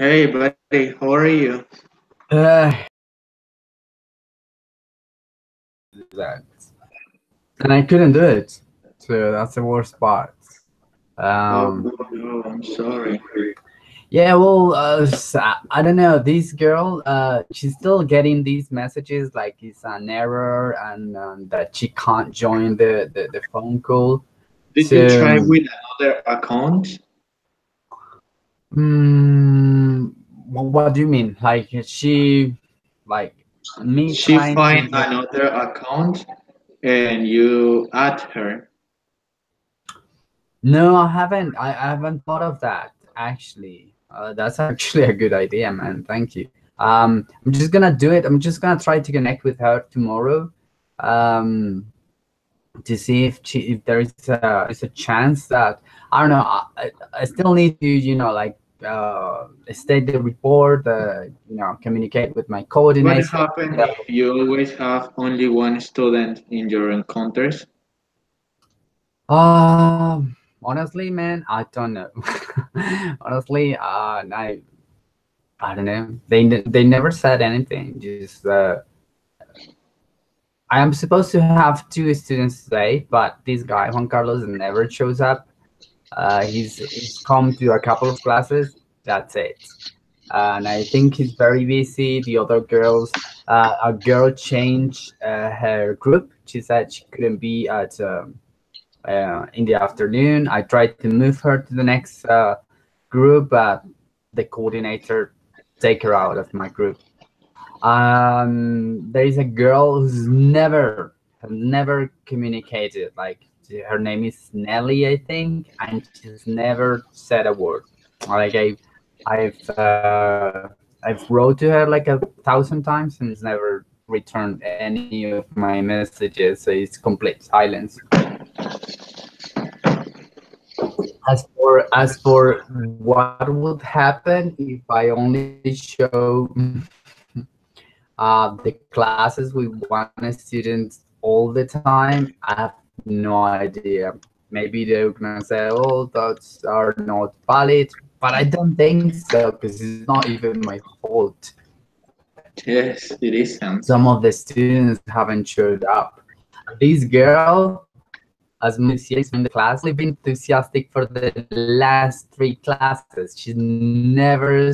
Hey, buddy, how are you? Uh, that. And I couldn't do it. So that's the worst part. Oh, Um, no, I'm sorry. yeah, well, I don't know. This girl, she's still getting these messages like it's an error and that she can't join the phone call. Did you So, try with another account? mm, what do you mean? Like like me She trying to find get. another account and you add her. No, I haven't thought of that actually. That's actually a good idea, man. Thank you. I'm just gonna do it. I'm just gonna try to connect with her tomorrow, um, to see if there's a chance that I don't know. I still need to like state the report. Communicate with my What coordinator. happens if you always have only one student in your encounters? Honestly, man, I don't know. Honestly, I don't know. They never said anything. Just I am supposed to have two students today, but this guy Juan Carlos never shows up. He's come to a couple of classes. That's it. And I think he's very busy. The other girls, a girl changed her group. She said she couldn't be at in the afternoon. I tried to move her to the next group, but the coordinator take her out of my group. There is a girl who's never communicated. Like her name is Nelly, I think, and she's never said a word. Like I've wrote to her like 1,000 times and it's never returned any of my messages. So it's complete silence. As for what would happen if I only show the classes with one student all the time, I have no idea. Maybe they're gonna say, "Oh, those are not valid," but I don't think so because it's not even my fault. Yes, it Some isn't. of the students haven't showed up. This girl, as much as she's joined the class, only been enthusiastic for the last three classes. She's never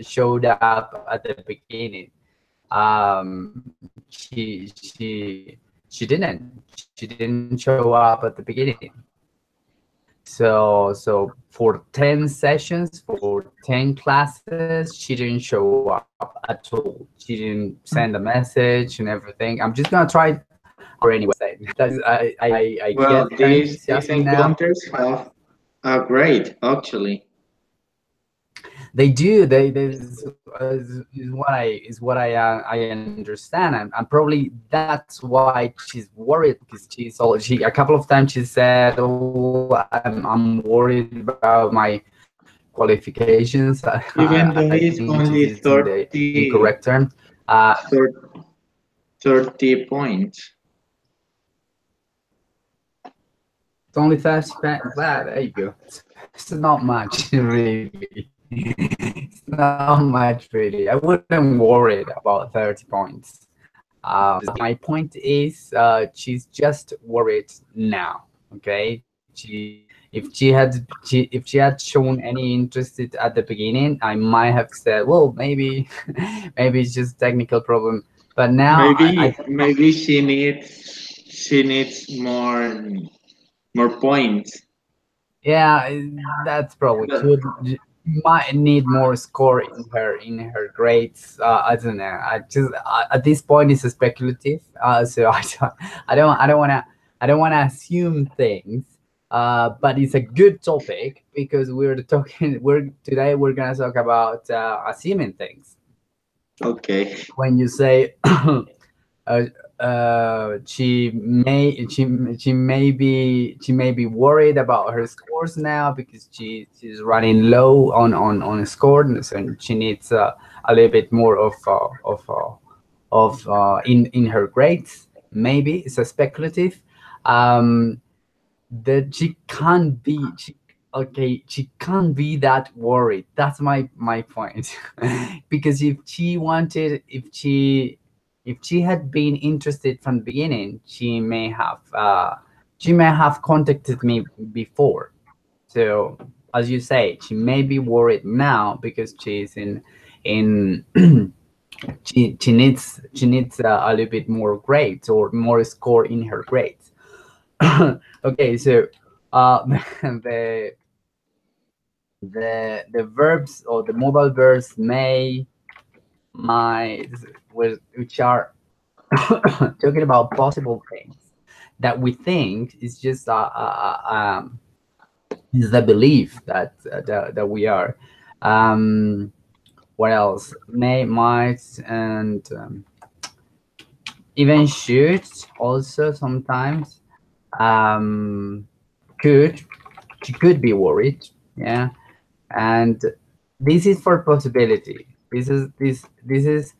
showed up at the beginning. She didn't show up at the beginning. So for 10 sessions, for 10 classes, she didn't show up at all. She didn't send a message and everything. I'm just gonna try her anyway. I get her Well, enthusiasm these now. encounters have a great, actually. They do. They is what I understand, and probably that's why she's worried because she a couple of times she said, "Oh, I'm worried about my qualifications." I think she's Even using though the it's only incorrect term. Uh, thir- 30 points. it's only 30 flat. There you go. It's not much, really. It's not much, really. I wouldn't worry about 30 points. My point is, she's just worried now. Okay, if she had shown any interest at the beginning, I might have said, well, maybe maybe it's just technical problem. But now I Maybe she needs more points. yeah, that's probably But she might need more score in her grades. I don't know. At this point it's speculative. So I don't wanna assume things. But it's a good topic because we're gonna talk about assuming things. okay. When you say uh, she may be worried about her scores now because she's running low on scores and she needs a little bit more in her grades. Maybe it's a speculative. um that she can't be. okay, she can't be that worried. That's my point. Because if she had been interested from the beginning, she may have contacted me before. So as you say, she may be worried now because she's in she needs a little bit more grades or more score in her grades. Okay, so the the verbs or the mobile verbs may, might, which are talking about possible things that we think is just is the belief that we are. Um, what else? May, might, and even should also sometimes. Um, could, she could be worried. Yeah, and this is for possibility. This is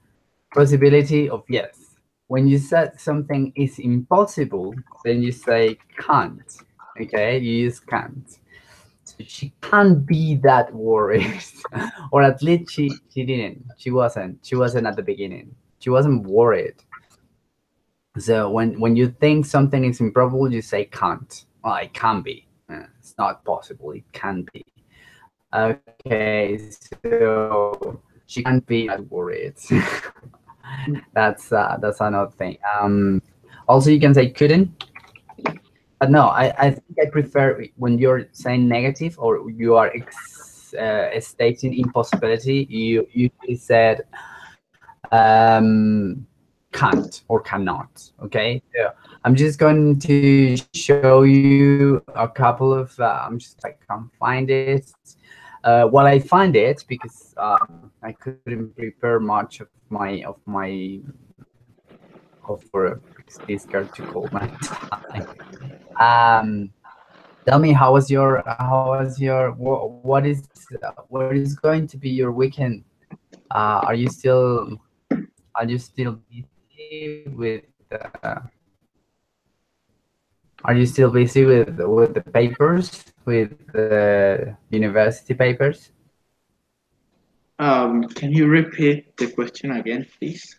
possibility of yes. When you said something is impossible, then you say can't. Okay, you use can't. So she can't be that worried, or at least she didn't. She wasn't at the beginning. She wasn't worried. So when you think something is improbable, you say can't. Well, it can be. It's not possible. It can be. Okay, so she can't be that worried. That's another thing. Also, you can say couldn't, but no, I think I prefer when you're saying negative or you are stating impossibility. You usually said can't or cannot. Okay, so I'm just going to show you a couple of. I'm just I can find it. While I find it, because I couldn't prepare much of for this girl to call my time. Um, Tell me, what is going to be your weekend? Are you still busy are you still busy with the papers, with the university papers? Can you repeat the question again, please?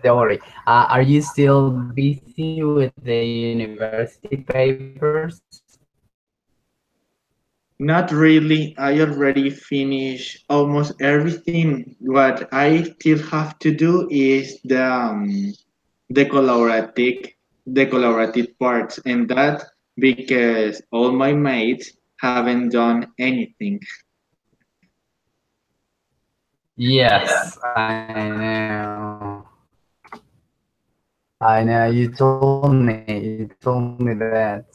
Don't worry. Are you still busy with the university papers? Not really. I already finished almost everything. What I still have to do is the collaborative parts, and that because all my mates haven't done anything. Yes, I know. I know. You told me. You told me that.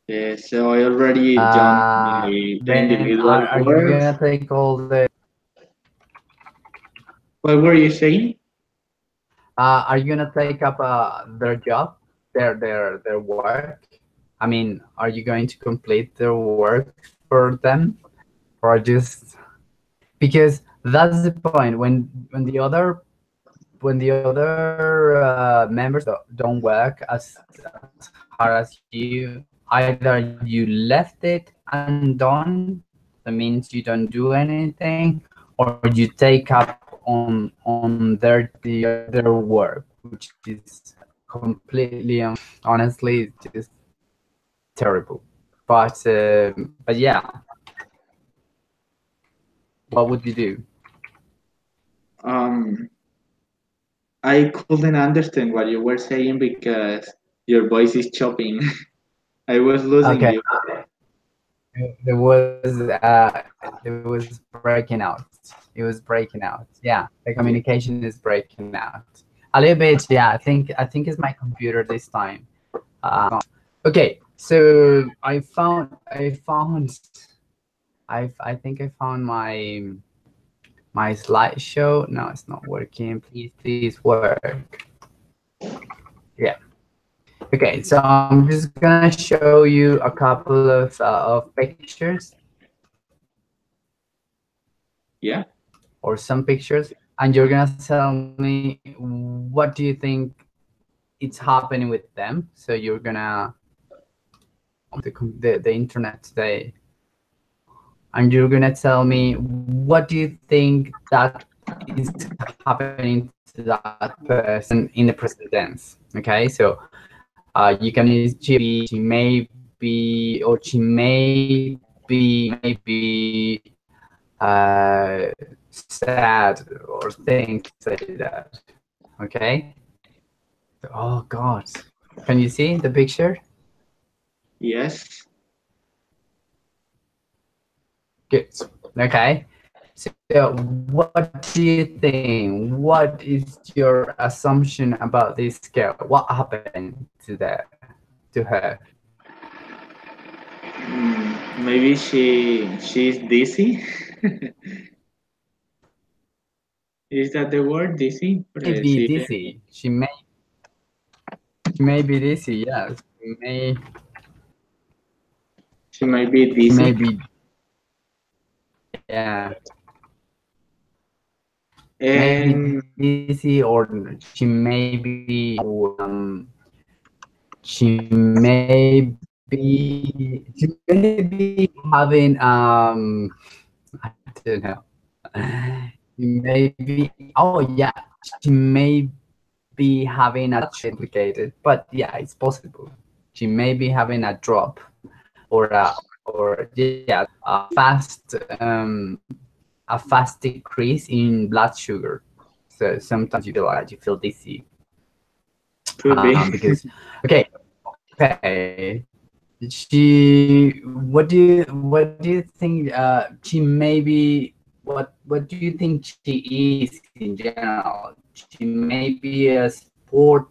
Yeah, so I already done the Then are individual you gonna work. take all the? What were you saying? Are you gonna take up their job, their work? I mean, are you going to complete their work for them, or just because that's the point when the other members don't work as hard as you, either you left it undone, that means you don't do anything, or you take up on their work, which is completely honestly just terrible. But yeah, what would you do? Um, I couldn't understand what you were saying because your voice is chopping. I was losing Okay, you. it was breaking out. It was breaking out. Yeah, the communication is breaking out a little bit. Yeah, I think it's my computer this time. Okay, so I think I found my slideshow. No, it's not working. Please work. Yeah. Okay, so I'm just gonna show you a couple of pictures Yeah. or some pictures, and you're gonna tell me what do you think it's happening with them. So you're gonna the internet today, and you're gonna tell me what do you think that is happening to that person in the present tense. Okay, so you can use she may be, or she may be sad or things like that. Okay. Oh God, can you see the picture? Yes. Good. Okay. So, what do you think? What is your assumption about this girl? What happened to her? Maybe she's dizzy. Is that the word dizzy? May be dizzy. She may be dizzy. Yes. She might be She may dizzy. be, yeah. She may be And dizzy, or she may be having I don't know. She may be, oh yeah, she may be having a complicated, but yeah, it's possible. She may be having a drop, or yeah, a fast decrease in blood sugar. So sometimes you feel like you feel dizzy, could be. because okay, okay. What do you think? She maybe what do you think she is in general? She may be a sport.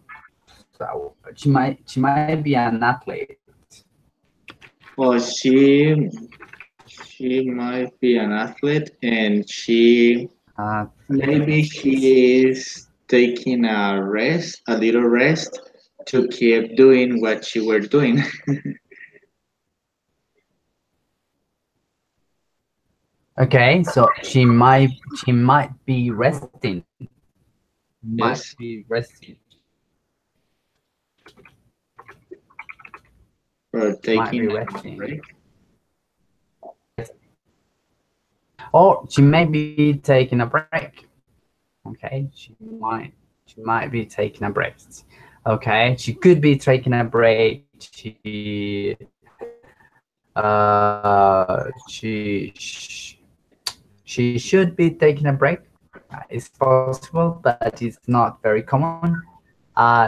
She might be an athlete. Or she might be an athlete, and she maybe Athlete. she is taking a rest, a little rest, to keep doing what she were doing. Okay, so she might be resting. Might Yes, be resting. or Might taking be a resting. break. Or she may be taking a break. Okay, she might be taking a break. Okay, she could be taking a break. She should be taking a break. It's possible, but it's not very common.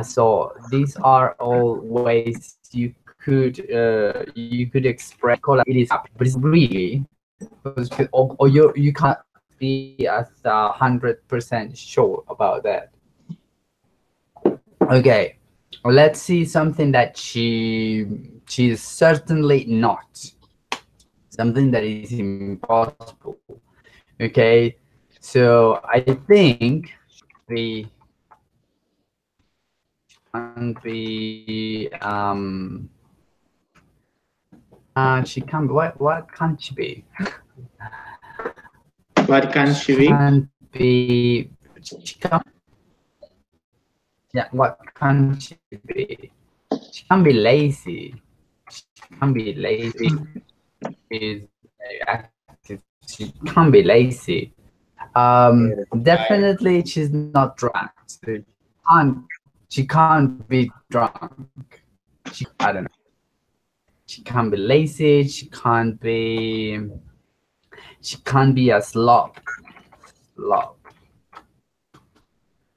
So these are all ways you could express it is happy, but it's not really, because or you can't be as 100% sure about that. Okay, let's see something that she's certainly not. Something that is impossible. Okay, so I think the can be she can be, what can she be? What can She she be? can't be, she can, yeah, what can she be? She can be lazy. She can be lazy. She's very active. She can be lazy. Definitely she's not drunk. So she can't be drunk. I don't know. She can't be lazy. She can't be a slob. Slob.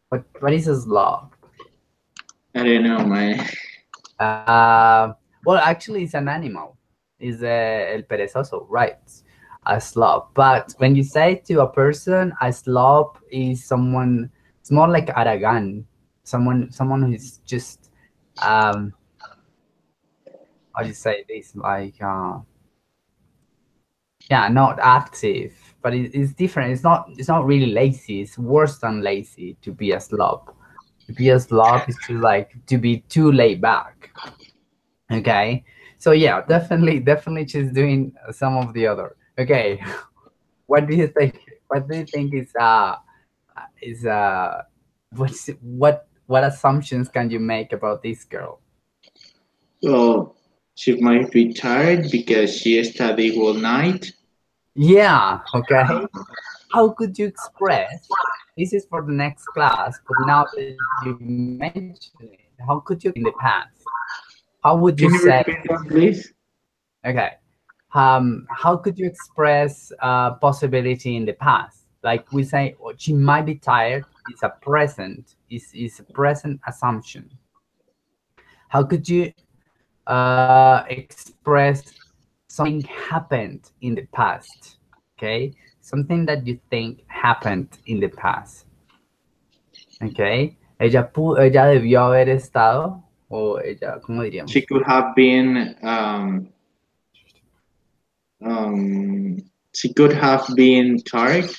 What is a slob? I don't know, man. Well, actually, it's an animal. Is el perezoso, right? A slob. But when you say to a person, a slob is someone. It's more like Aragan. Someone who's just how do you say this? Like yeah, not active, but it's different. It's not really lazy. It's worse than lazy to be a slob. To be a slob is to like to be too laid back. Okay, so yeah, definitely she's doing some of the other. Okay, what do you think? What do you think is what assumptions can you make about this girl? So She might be tired because she studied all night. Yeah, okay. How could you express, this is for the next class, but now that you mention it, how could you express in the past? How would you Can say, you repeat that, please? okay, how could you express possibility in the past? Like we say, oh, she might be tired, is a present, is a present assumption. How could you express something happened in the past? Okay, something that you think happened in the past. Okay, ella debió haber estado, o ella, ¿cómo She diríamos? could have been um, she could have been tired.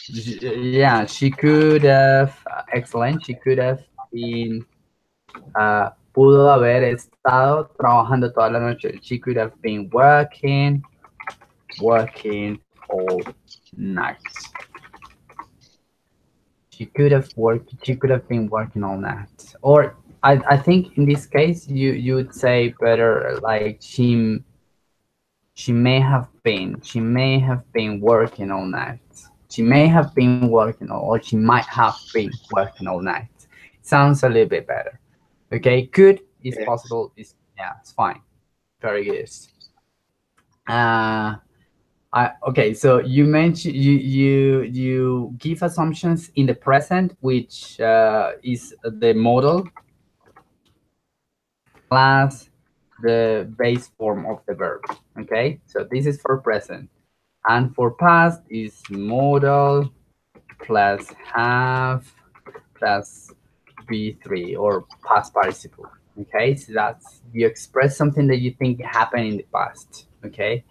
Yeah, she could have, excellent, she could have been, pudo haber estado trabajando toda la noche. She could have been working all night. She could have been working all night. Or I think in this case you would say better like she may have been working all night. She may have been working or she might have been working all night. Sounds a little bit better. Okay, could is Yes. possible, is yeah, it's fine. Very good. Uh okay, so you mentioned you give assumptions in the present, which is the modal plus the base form of the verb. Okay, so this is for present, and for past is modal plus have plus b3 or past participle. Okay, so that's you express something that you think happened in the past. Okay,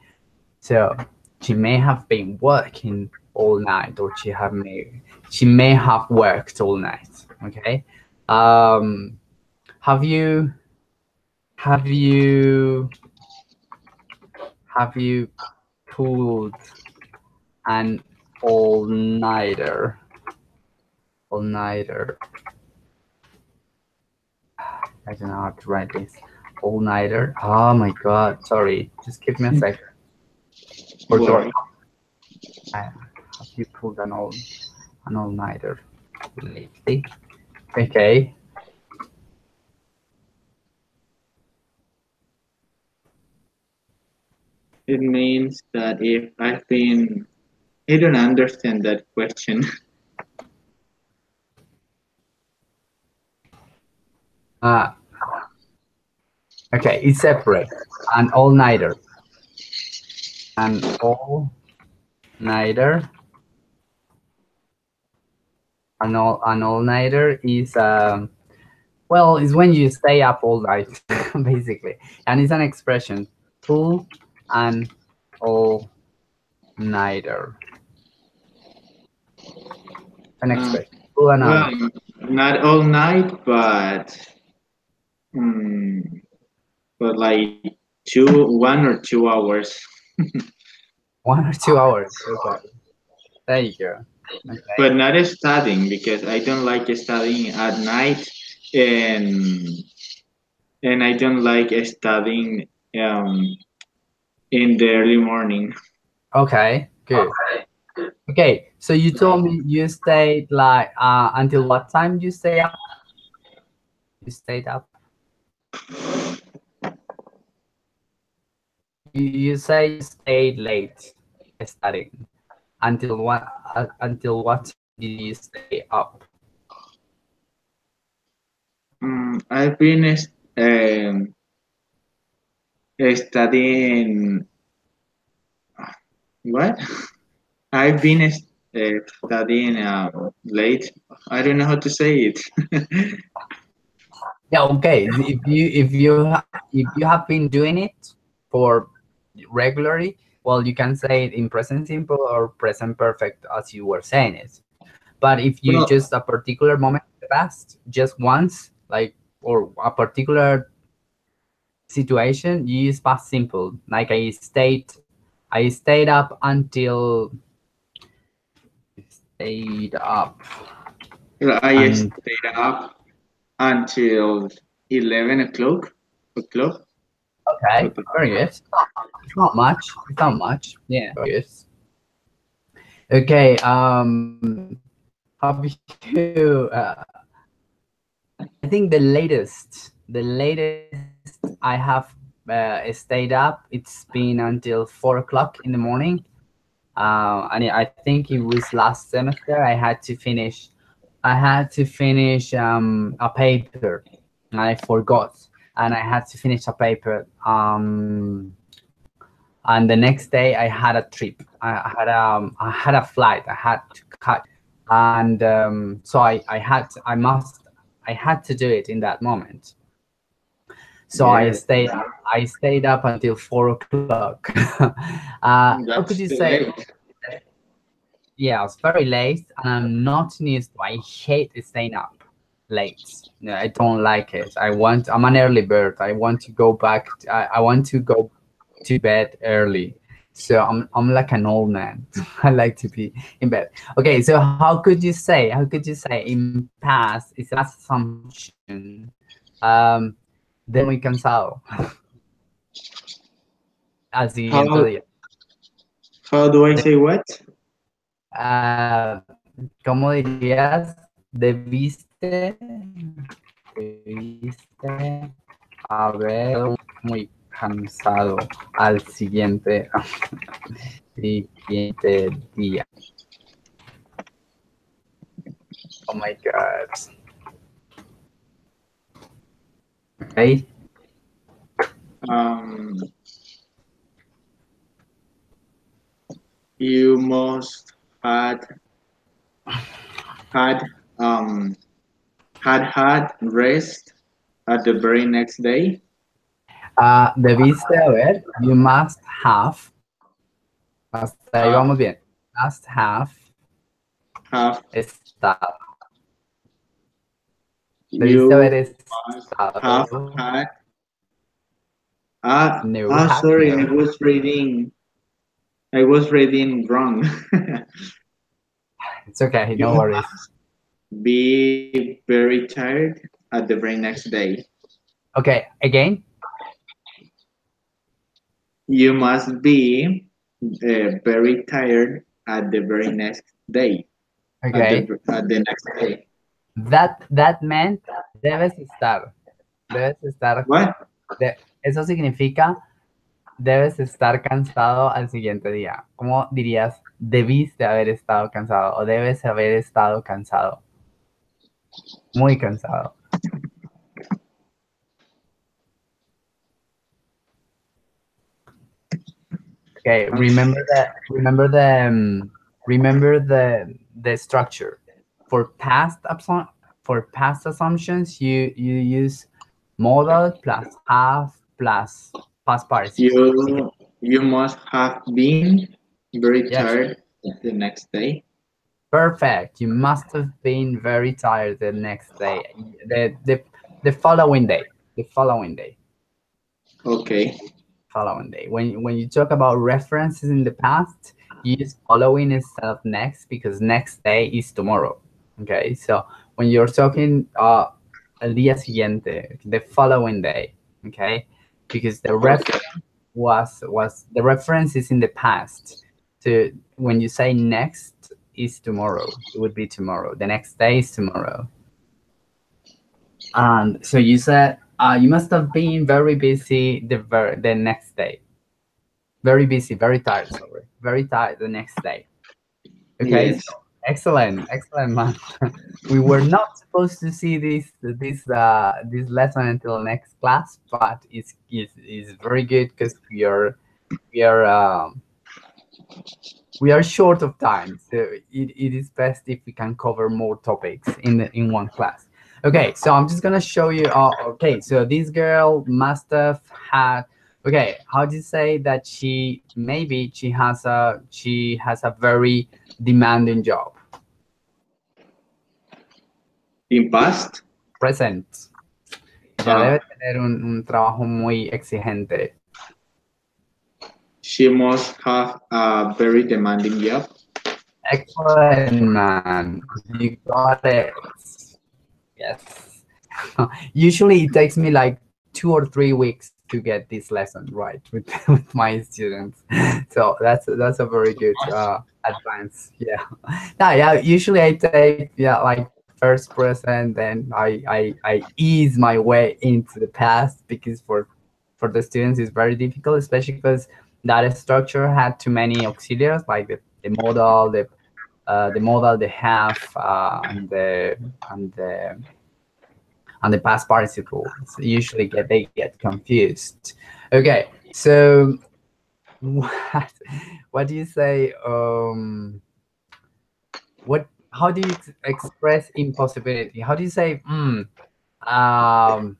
so she may have been working all night, or she may have worked all night. Okay, um, have you have you have you pulled an all nighter? All nighter. I don't know how to write this. All nighter. Oh my god! Sorry. Just give me a second. Or do Why? have you pulled an all nighter lately? Okay. It means that if I've been, I don't understand that question. Uh, okay. It's separate. An all nighter. An all nighter. An all nighter is well, it's when you stay up all night, basically, and it's an expression. Pull an all nighter. An Uh, expression. Pull an all well, night. not all night, mm, but like 1 or 2 hours. 1 or 2 hours. Okay. There you go. But Okay. not studying because I don't like studying at night, and I don't like studying um, in the early morning. Okay. Good. Okay. So you told me you stayed like until what time you stay up? You stayed up. You say you stayed late studying. Until what time did you stay up? I've been um, studying what? I've been studying late. I don't know how to say it. Yeah, okay. If you have been doing it for regularly, well, you can say it in present simple or present perfect as you were saying it. But if you Well, just a particular moment in the past, just once, like, or a particular situation, you use past simple. Like I stayed up until stayed up I and stayed up until 11 o'clock. Okay, very good. It's not much. It's not much. Yeah, very good. Okay. Have you? I think the latest I have stayed up. It's been until 4 o'clock in the morning. And I think it was last semester. I had to finish. I had to finish a paper, and I forgot, and I had to finish a paper. And the next day I had a trip. I had a flight. I had to cut, and so I had to do it in that moment. So Yes, I stayed up until 4 o'clock. How could that's you too say? late. Yeah, it's very late, and I'm not used to. I hate staying up late. No, I don't like it. I'm an early bird. I want to go back. I want to go to bed early. So I'm like an old man. I like to be in bed. Okay, so how could you say? How could you say in past? It's an assumption. De muy cansado al siguiente How día. how do I say what? Ah, ¿Cómo dirías? Debiste haber muy cansado al siguiente día. Oh my God. Okay. Um, you must had um had rest at the very next day. Debiste haber, you must have, hasta ahí Uh, vamos bien. Must have have estado. Debiste haber you must have estado. had No have, sorry, no. I was reading wrong. It's okay, You no worries. must be very tired at the very next day. Okay, again. You must be very tired at the very next day. Okay. At the next day. That meant debes estar. Debes estar. What? Eso significa debes estar cansado al siguiente día. ¿Cómo dirías debiste haber estado cansado o debes haber estado cansado? Muy cansado. Okay, remember the structure. For past assumptions, you use modal plus have plus past participle. You must have been very Yes, tired the next day. perfect. You must have been very tired the next day. The following day. The following day. Okay. Following day. When you talk about references in the past, you use following instead of next because next day is tomorrow. Okay, so when you're talking el día siguiente, the following day, okay, because the Okay. reference was the reference is in the past. So when you say next is tomorrow, it would be tomorrow. The next day is tomorrow. And so you said you must have been very busy the next day. Very busy, very tired, sorry. Very tired the next day. Okay, Yes. so excellent, man. We were not supposed to see this lesson until next class, but it's very good because we are we are short of time, so it is best if we can cover more topics in one class. Okay, so I'm just gonna show you. Okay, so this girl must have had. Okay, how do you say that maybe she has a very demanding job? In past, Present. Ya uh, debe tener un trabajo muy exigente. she must have a very demanding job. Excellent, man. You got it. Yes. Usually it takes me like 2 or 3 weeks to get this lesson right with, with my students. So that's a very good advance. Yeah. Now, yeah, usually I take, yeah, like first person, then I ease my way into the past, because for the students it's very difficult, especially because that structure had too many auxiliaries, like the modal, the have, and the and the past participles usually get confused. Okay, so what what do you say? What How do you express impossibility? How do you say? Um,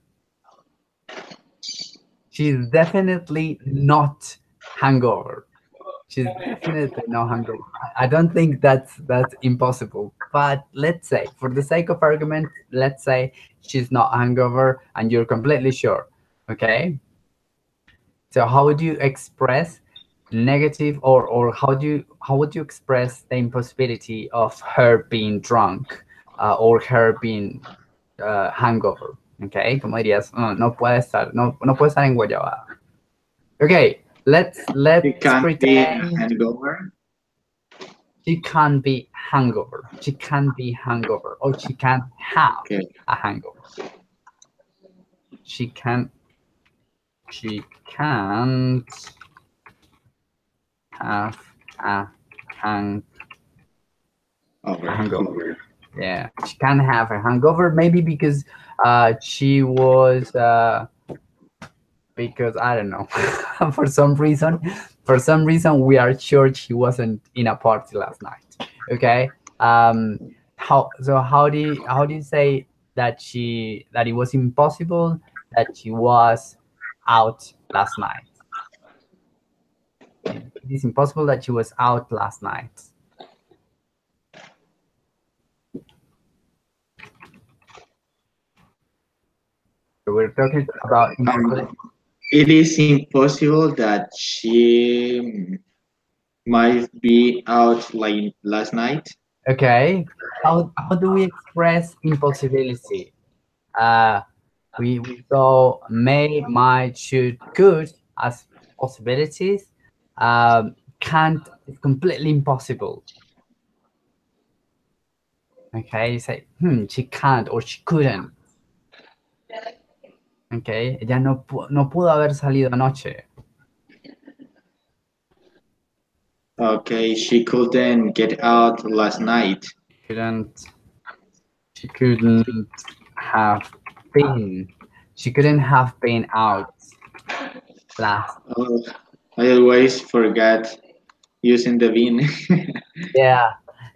she's definitely not hangover. She's definitely not hungover. I don't think that's impossible. But let's say, for the sake of argument, let's say she's not hungover and you're completely sure. Okay. So how would you express negative, or how would you express the impossibility of her being drunk, or her being hangover? Okay. Como dirías, no puede estar, no puede estar en guayabada. Okay. It Let's can't be a pretend hangover. she can't be hangover. She can't be hangover, or she can't have Okay. a hangover. She can. She can't have a hang a Over. hangover. Yeah, she can't have a hangover. Maybe because she was because I don't know, for some reason, we are sure she wasn't in a party last night. Okay. How do you say that it was impossible that she was out last night? It is impossible that she was out last night. So we're talking about impossibility. It is impossible that she might be out like last night. Okay. How do we express impossibility? Uh, we saw may, might, should, could as possibilities. Can't is completely impossible. Okay, you say, she can't or she couldn't. Okay, ella no pudo haber salido anoche. Okay, she couldn't get out last night. Couldn't. She couldn't have been. She couldn't have been out last. Oh, I always forget using the bin. Yeah,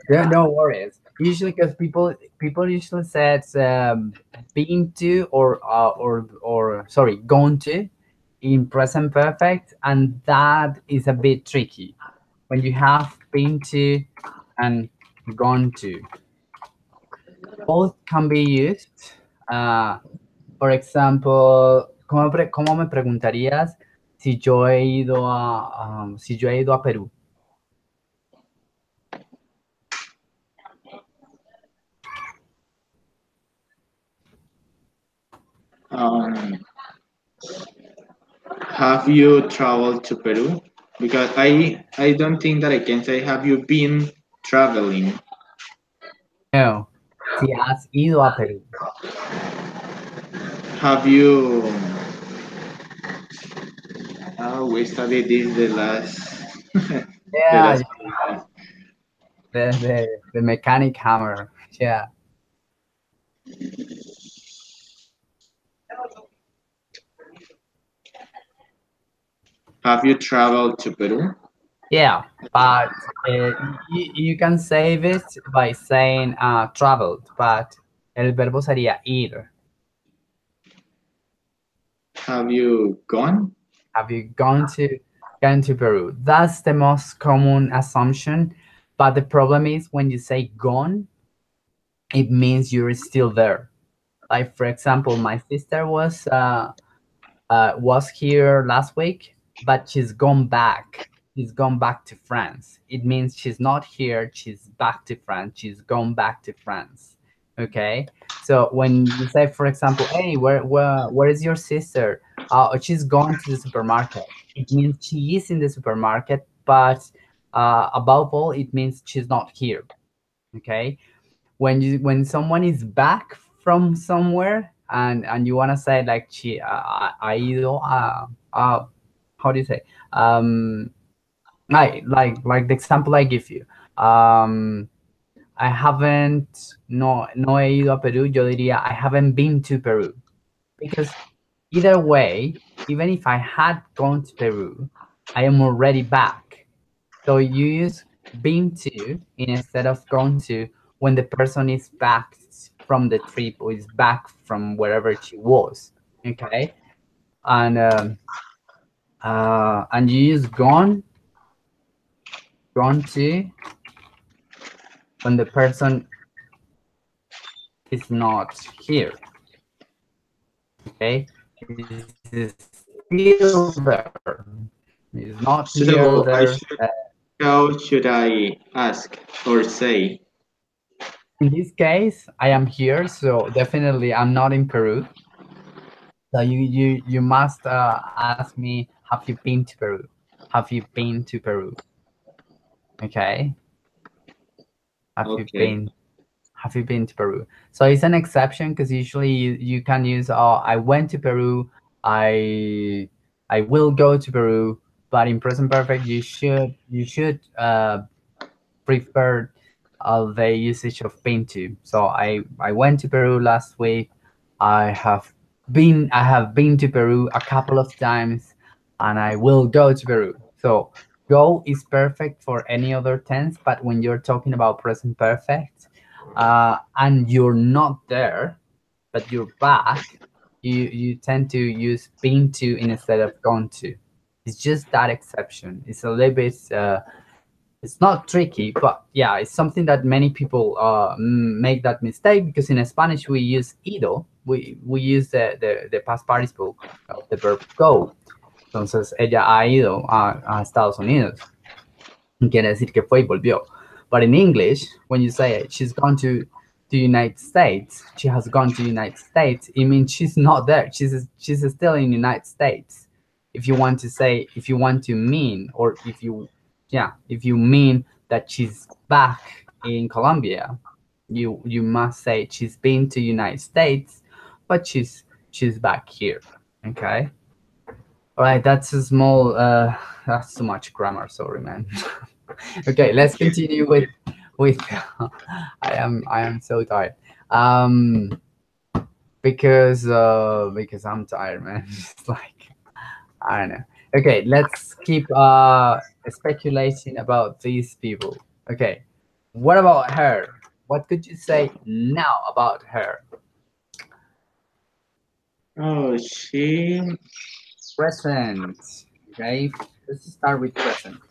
no worries. Usually, because people usually said been to, or sorry, gone to in present perfect, and that is a bit tricky when you have been to and gone to. Both can be used. For example, ¿cómo me preguntarías si yo he ido si yo he ido a Perú? um, have you traveled to Peru? Because I don't think that I can say have you been traveling. No. Si has ido a Perú. Have you? We studied this the last the Yeah, last podcast. the mechanic hammer. Yeah. Have you traveled to Peru? Yeah, but you can save it by saying traveled, but el verbo sería ir. Have you gone? Have you gone to Peru? That's the most common assumption, but the problem is when you say gone, it means you're still there. Like, for example, my sister was here last week, but she's gone back. She's gone back to France. It means she's not here. She's back to France. She's gone back to France. Okay. So when you say, for example, hey, where is your sister? She's gone to the supermarket. It means she is in the supermarket, but above all, it means she's not here. Okay, when someone is back from somewhere and you want to say like she ha ido how do you say like the example I give you, um I haven't no he ido a Peru, yo diría I haven't been to Peru, because either way, even if I had gone to Peru, I am already back. So you use been to instead of gone to when the person is back from the trip or is back from wherever she was. Okay, and and you use gone to when the person is not here. Okay, is still there. Is not here So I there. should, how should I ask or say? In this case, I am here, so definitely I'm not in Peru. So you must ask me, have you been to Peru? Have you been to Peru? Okay, have you Okay. been have you been to Peru? So it's an exception because usually you can use, oh, I went to Peru, I I will go to Peru, but in present perfect you should prefer the usage of been to. So I went to Peru last week. I have been to Peru a couple of times, and I will go to Peru. So go is perfect for any other tense, but when you're talking about present perfect, and you're not there, but you're back, you tend to use been to instead of gone to. It's just that exception. It's a little bit it's not tricky, but yeah, it's something that many people make that mistake, because in Spanish we use ido, we use the past participle of the verb go. Entonces, ella ha ido a Estados Unidos. Quiere decir que fue y volvió. But in English, when you say she's gone to United States, she has gone to United States, it means she's not there. She's still in United States. If you want to say, if you want to mean, or if you mean that she's back in Colombia, you must say she's been to United States, but she's back here. Okay. All right, that's a small that's too much grammar, sorry man. Okay, let's Okay. continue with I am so tired. Um because I'm tired, man. It's like, I don't know. Okay, let's keep speculating about these people. Okay, what about her? What could you say now about her? Oh, she Present. Okay, let's start with present.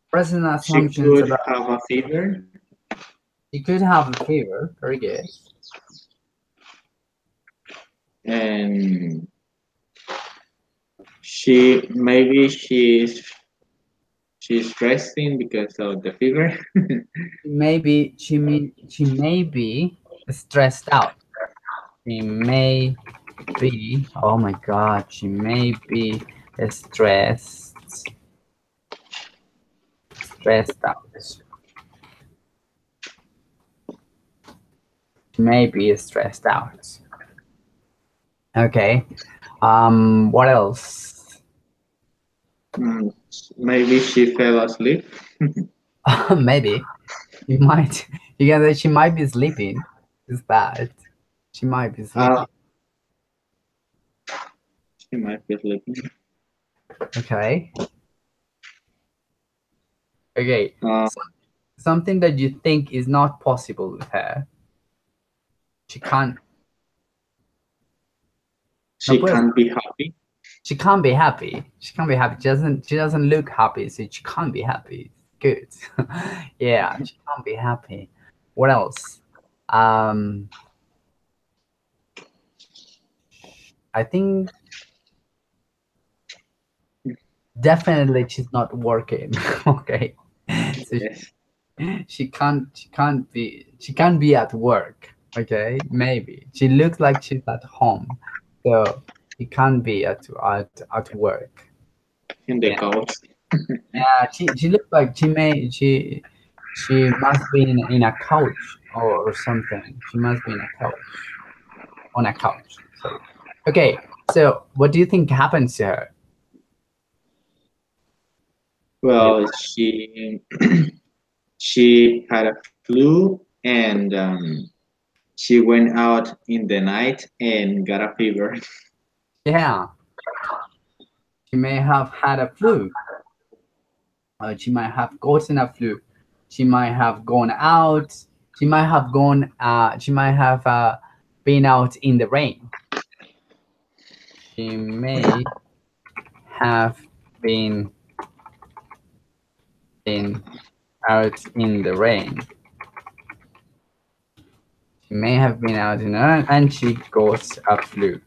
Present she assumptions could about, have a fever, you could have a fever. Very good. and maybe she's resting because of the fever. She may be stressed out. She may be, oh my god, she may be stressed out. She may be stressed out. Okay. What else? Mm, maybe she fell asleep. Maybe you might, you can say she might be sleeping. Is that she might be Uh, sleeping? she might be sleeping. Okay. Okay. Uh, So, something that you think is not possible with her. She can't. No she puede. can't be happy. She can't be happy. She can't be happy. She doesn't look happy, so she can't be happy. Good. Yeah, she can't be happy. What else? Um, I think definitely she's not working. Okay, so Yes. she can't be at work. Okay, maybe she looks like she's at home. So She can't be at work. in the Yeah. couch. Yeah, she looked like she must be in a couch or something. She must be in a couch on a couch. Sorry. Okay, so what do you think happens to her? Do you- Well, she had a flu and she went out in the night and got a fever. Yeah, she may have had a flu. She might have gotten a flu. She might have gone out. She might have gone. She might have been out in the rain. She may have been been out in the rain. She may have been out in the rain and she got a flu.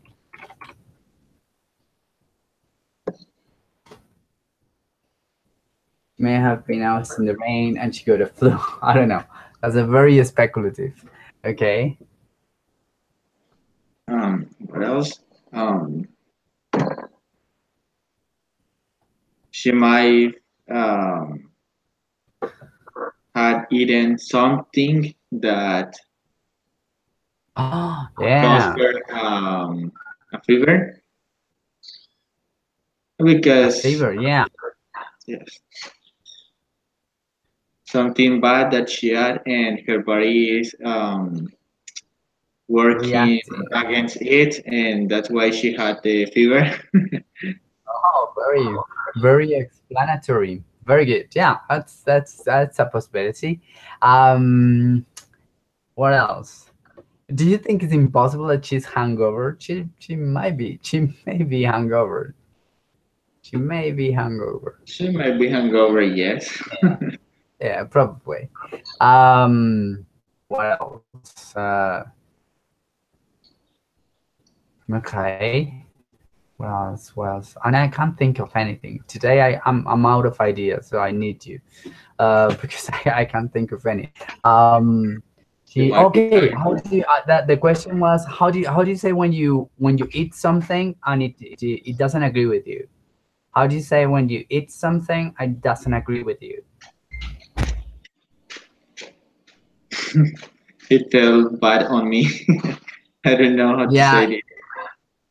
May have been out in the rain and she got a flu. I don't know. That's a very speculative. Okay. What else? She might um, had eaten something that Oh, caused yeah. her a fever A because fever. Yeah. yes, something bad that she had and her body is working Reacting. against it, and that's why she had the fever. Oh, very explanatory. Very good. Yeah, that's a possibility. Um, what else? Do you think it's impossible that she's hungover? She might be. She may be hungover. She may be hungover. She might be hungover, yes. Yeah, probably. What else? Okay. What else? What else? And I can't think of anything today. I'm out of ideas, so I need you. Because I can't think of any. She She might be okay. How do you that the question was how do you say when you eat something and it doesn't agree with you? How do you say when you eat something and it doesn't agree with you? it felt bad on me. I don't know how to say Yeah. it.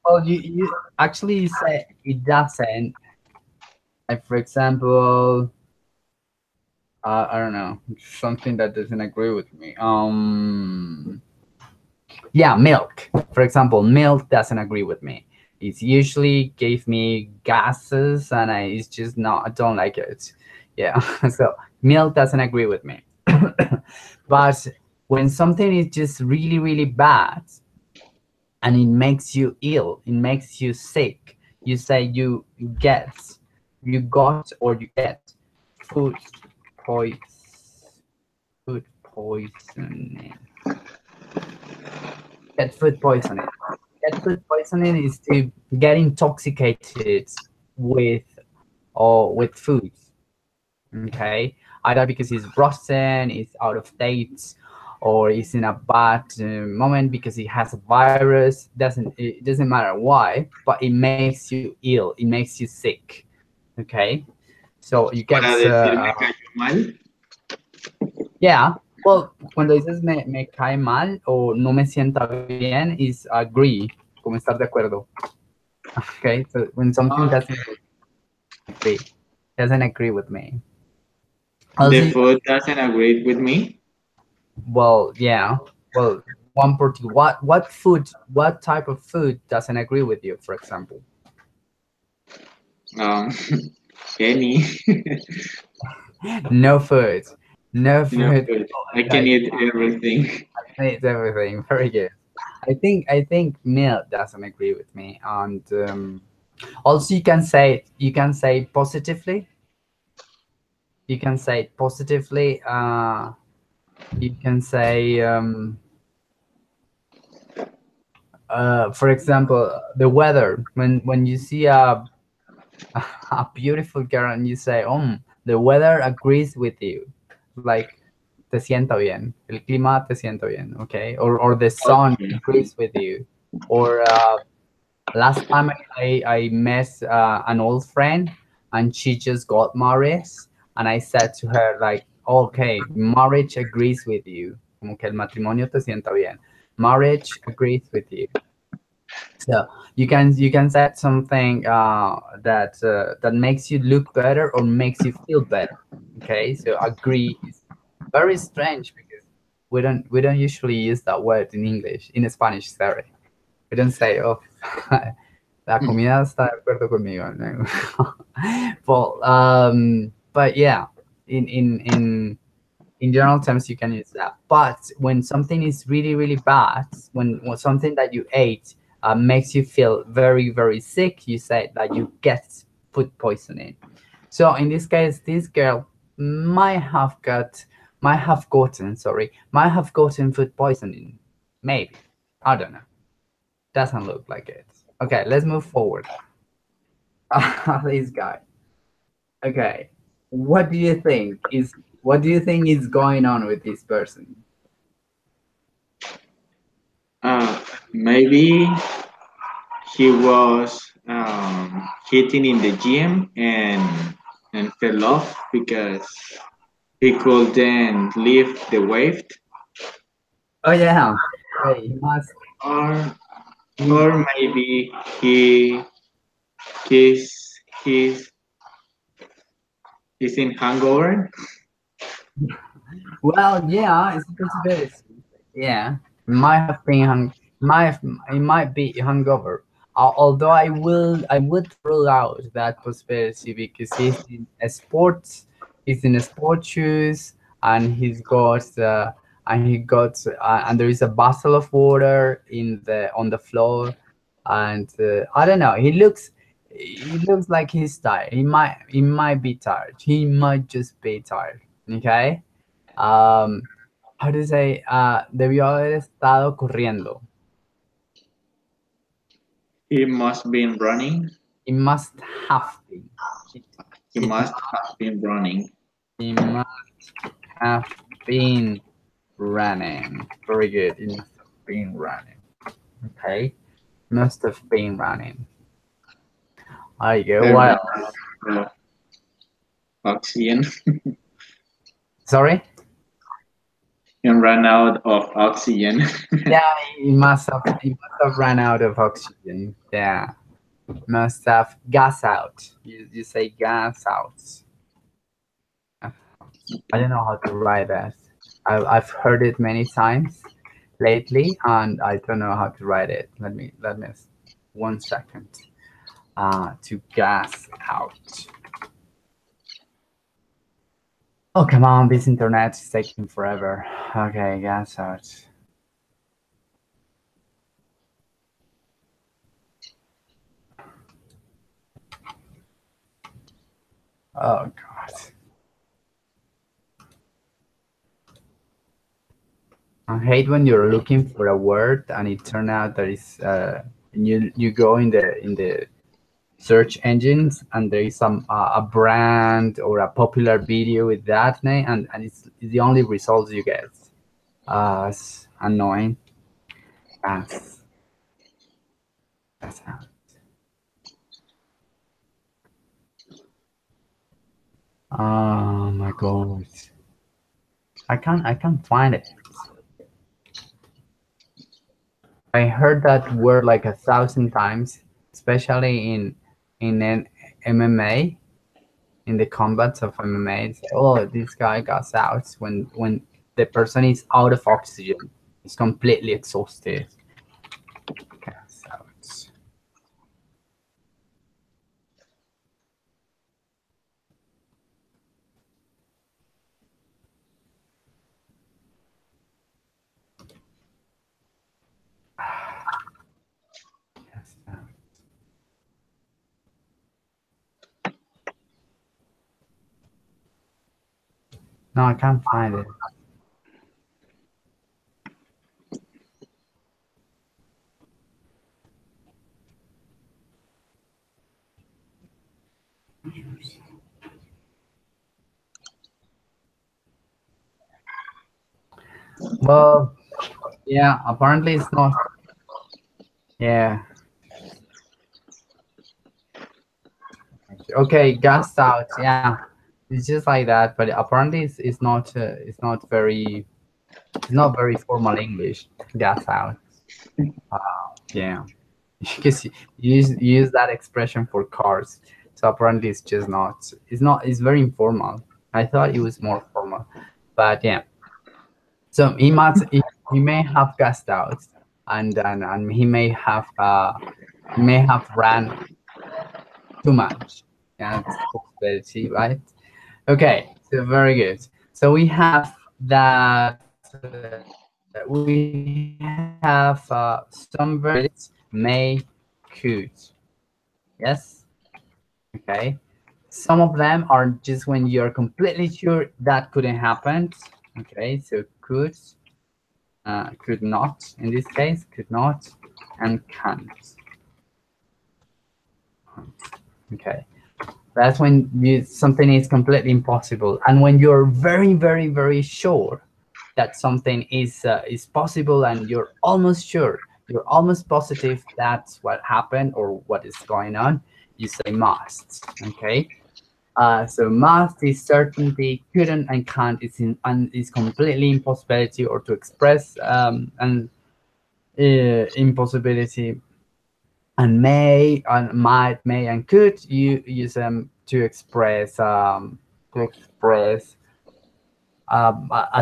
Well, you actually say it doesn't. Like for example, I don't know, something that doesn't agree with me. Yeah, milk. For example, milk doesn't agree with me. It usually gave me gases, and it's just not. I don't like it. Yeah, so milk doesn't agree with me. But when something is just really, really bad, and it makes you ill, it makes you sick, you say get, you got, or you get food poison, food poisoning. Get food poisoning. Get food poisoning is to get intoxicated with with food. Okay, either because it's rotten, it's out of date, or it's in a bad moment because it has a virus. It doesn't matter why, but it makes you ill. It makes you sick. Okay, so you get Para decir me cayó mal. yeah. Well, cuando dices me cae mal o no me sienta bien is agree, como estar de acuerdo. Okay, so when something Uh, doesn't agree with me. the Also, food doesn't agree with me. well, yeah. Well, one particular what food, what type of food doesn't agree with you, for example? Um, any. No food. No No food. food. I can Like eat everything. it's everything. Very good. I think milk doesn't agree with me. And also you can say positively. You can say positively. You can say for example, the weather. When you see a beautiful girl and you say, the weather agrees with you, like te siento bien, el clima te siento bien, okay, or the sun Okay. agrees with you, or Last time I met an old friend, and she just got married, and I said to her like, okay, marriage agrees with you, como que el matrimonio te sienta bien. Marriage agrees with you. So you can set something that makes you look better or makes you feel better. Okay, so agree is very strange because we don't usually use that word in English, in Spanish. Sorry, we don't say, oh, la comida está de acuerdo conmigo. No. Well, but yeah, in general terms, you can use that. But when something is really, really bad, when something that you ate makes you feel very, very sick, you say that you get food poisoning. So in this case, this girl might have got, might have gotten food poisoning. Maybe. I don't know. Doesn't look like it. Okay, let's move forward. This guy. Okay. What do you think is going on with this person? Maybe he was hitting in the gym and fell off because he couldn't lift the weight, Oh yeah. Hey, he must or he or maybe he he's he's he's in hangover. well, yeah, it's a possibility. Yeah. Might have been might it might be hungover. Although I would rule out that possibility because he's in a sport shoes, and and there is a bottle of water in the on the floor, and I don't know. He looks like he's tired. He might be tired. He might just be tired. Okay. Um, how to say, debió haber estado corriendo. He must been running. It must have been. It, He it, must have been running. it must have been running. Very good. It must have been running. Okay. Must have been running. I go. And ran Well, out of oxygen. sorry. And ran out of oxygen. Yeah, it must have run out of oxygen. Yeah. Must have gas out. You say gas out. I don't know how to write that. I've heard it many times lately, and I don't know how to write it. Let me 1 second. To gas out. Oh come on, this internet is taking forever. Okay, gas out. Oh god. I hate when you're looking for a word and it turns out that it's you go in the search engines and there is a brand or a popular video with that name, and it's the only results you get. It's annoying. That's that's how. Oh my god. I can't find it. I heard that word like 1,000 times, especially in an MMA, in the combats of MMA. It's, oh, this guy got out when the person is out of oxygen. He's completely exhausted. Gas out. Gas out. No, I can't find it. Well, yeah, apparently it's not. Yeah. Okay, gassed out. Yeah, it's just like that. But apparently, it's not very formal English. Gas out. Yeah, because you use that expression for cars. So apparently, it's just not. It's not. It's very informal. I thought it was more formal, but yeah. So he may have gassed out, and he may have ran too much. Yeah, it's a possibility, right? Okay, so very good. So we have that. We have some verbs may, could. Yes. Okay. Some of them are just when you're completely sure that couldn't happen. Okay, so could not in this case, could not, and can't. Okay. That's when something is completely impossible, and when you're very, very, very sure that something is possible, and you're almost sure, you're almost positive that's what happened or what is going on, you say must. Okay. So must is certainty, couldn't and can't is completely impossibility, or to express an impossibility. And may and might, may and could, you use them to express a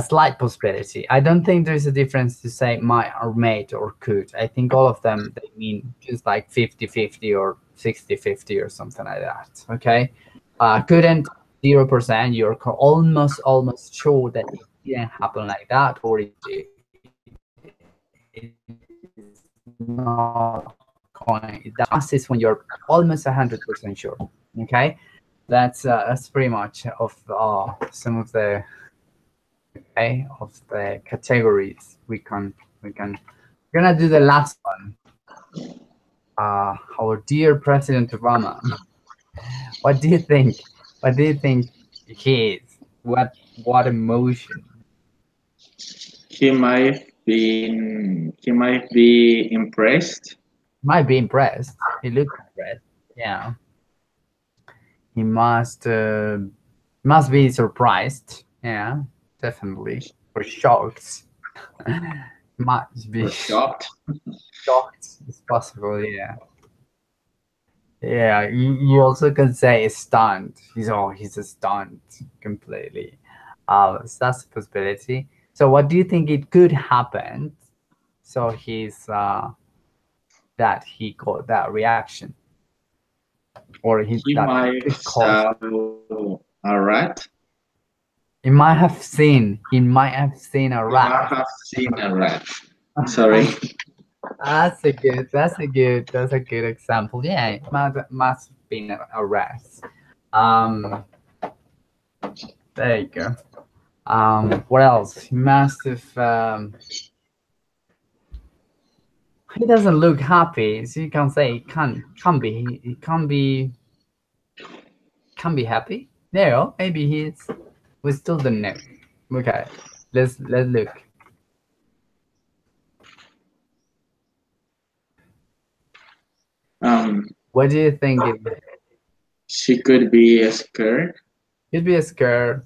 slight possibility. I don't think there's a difference to say might or may or could. I think all of them, they mean just like 50-50 or 60-50 or something like that. Okay. Couldn't, 0%. You're almost sure that it didn't happen like that, or it's not going. That must is when you're almost 100% sure. Okay. That's pretty much of some of the categories we can. We're gonna do the last one. Our dear President Obama. What do you think? What do you think he is? What emotion? He might be impressed. Might be impressed. He looks impressed. Yeah. He must be surprised. Yeah, definitely. Or shocked. Must be Or shocked. shocked. It's possible. Yeah. Yeah, you also can say stunned. He's a stunned completely. So that's a possibility. So what do you think it could happen? So that he got that reaction, or He that might could cause. saw a rat. He might have seen a He might rat. have seen a rat. Sorry. That's a good example. Yeah, it must have been a rat. Um, there you go. What else? He must have. He doesn't look happy, so you can say can be. He can be happy. No, maybe he's. We still don't know. Okay, let's look. Um, What do you think? It she could be scared. could be a scare,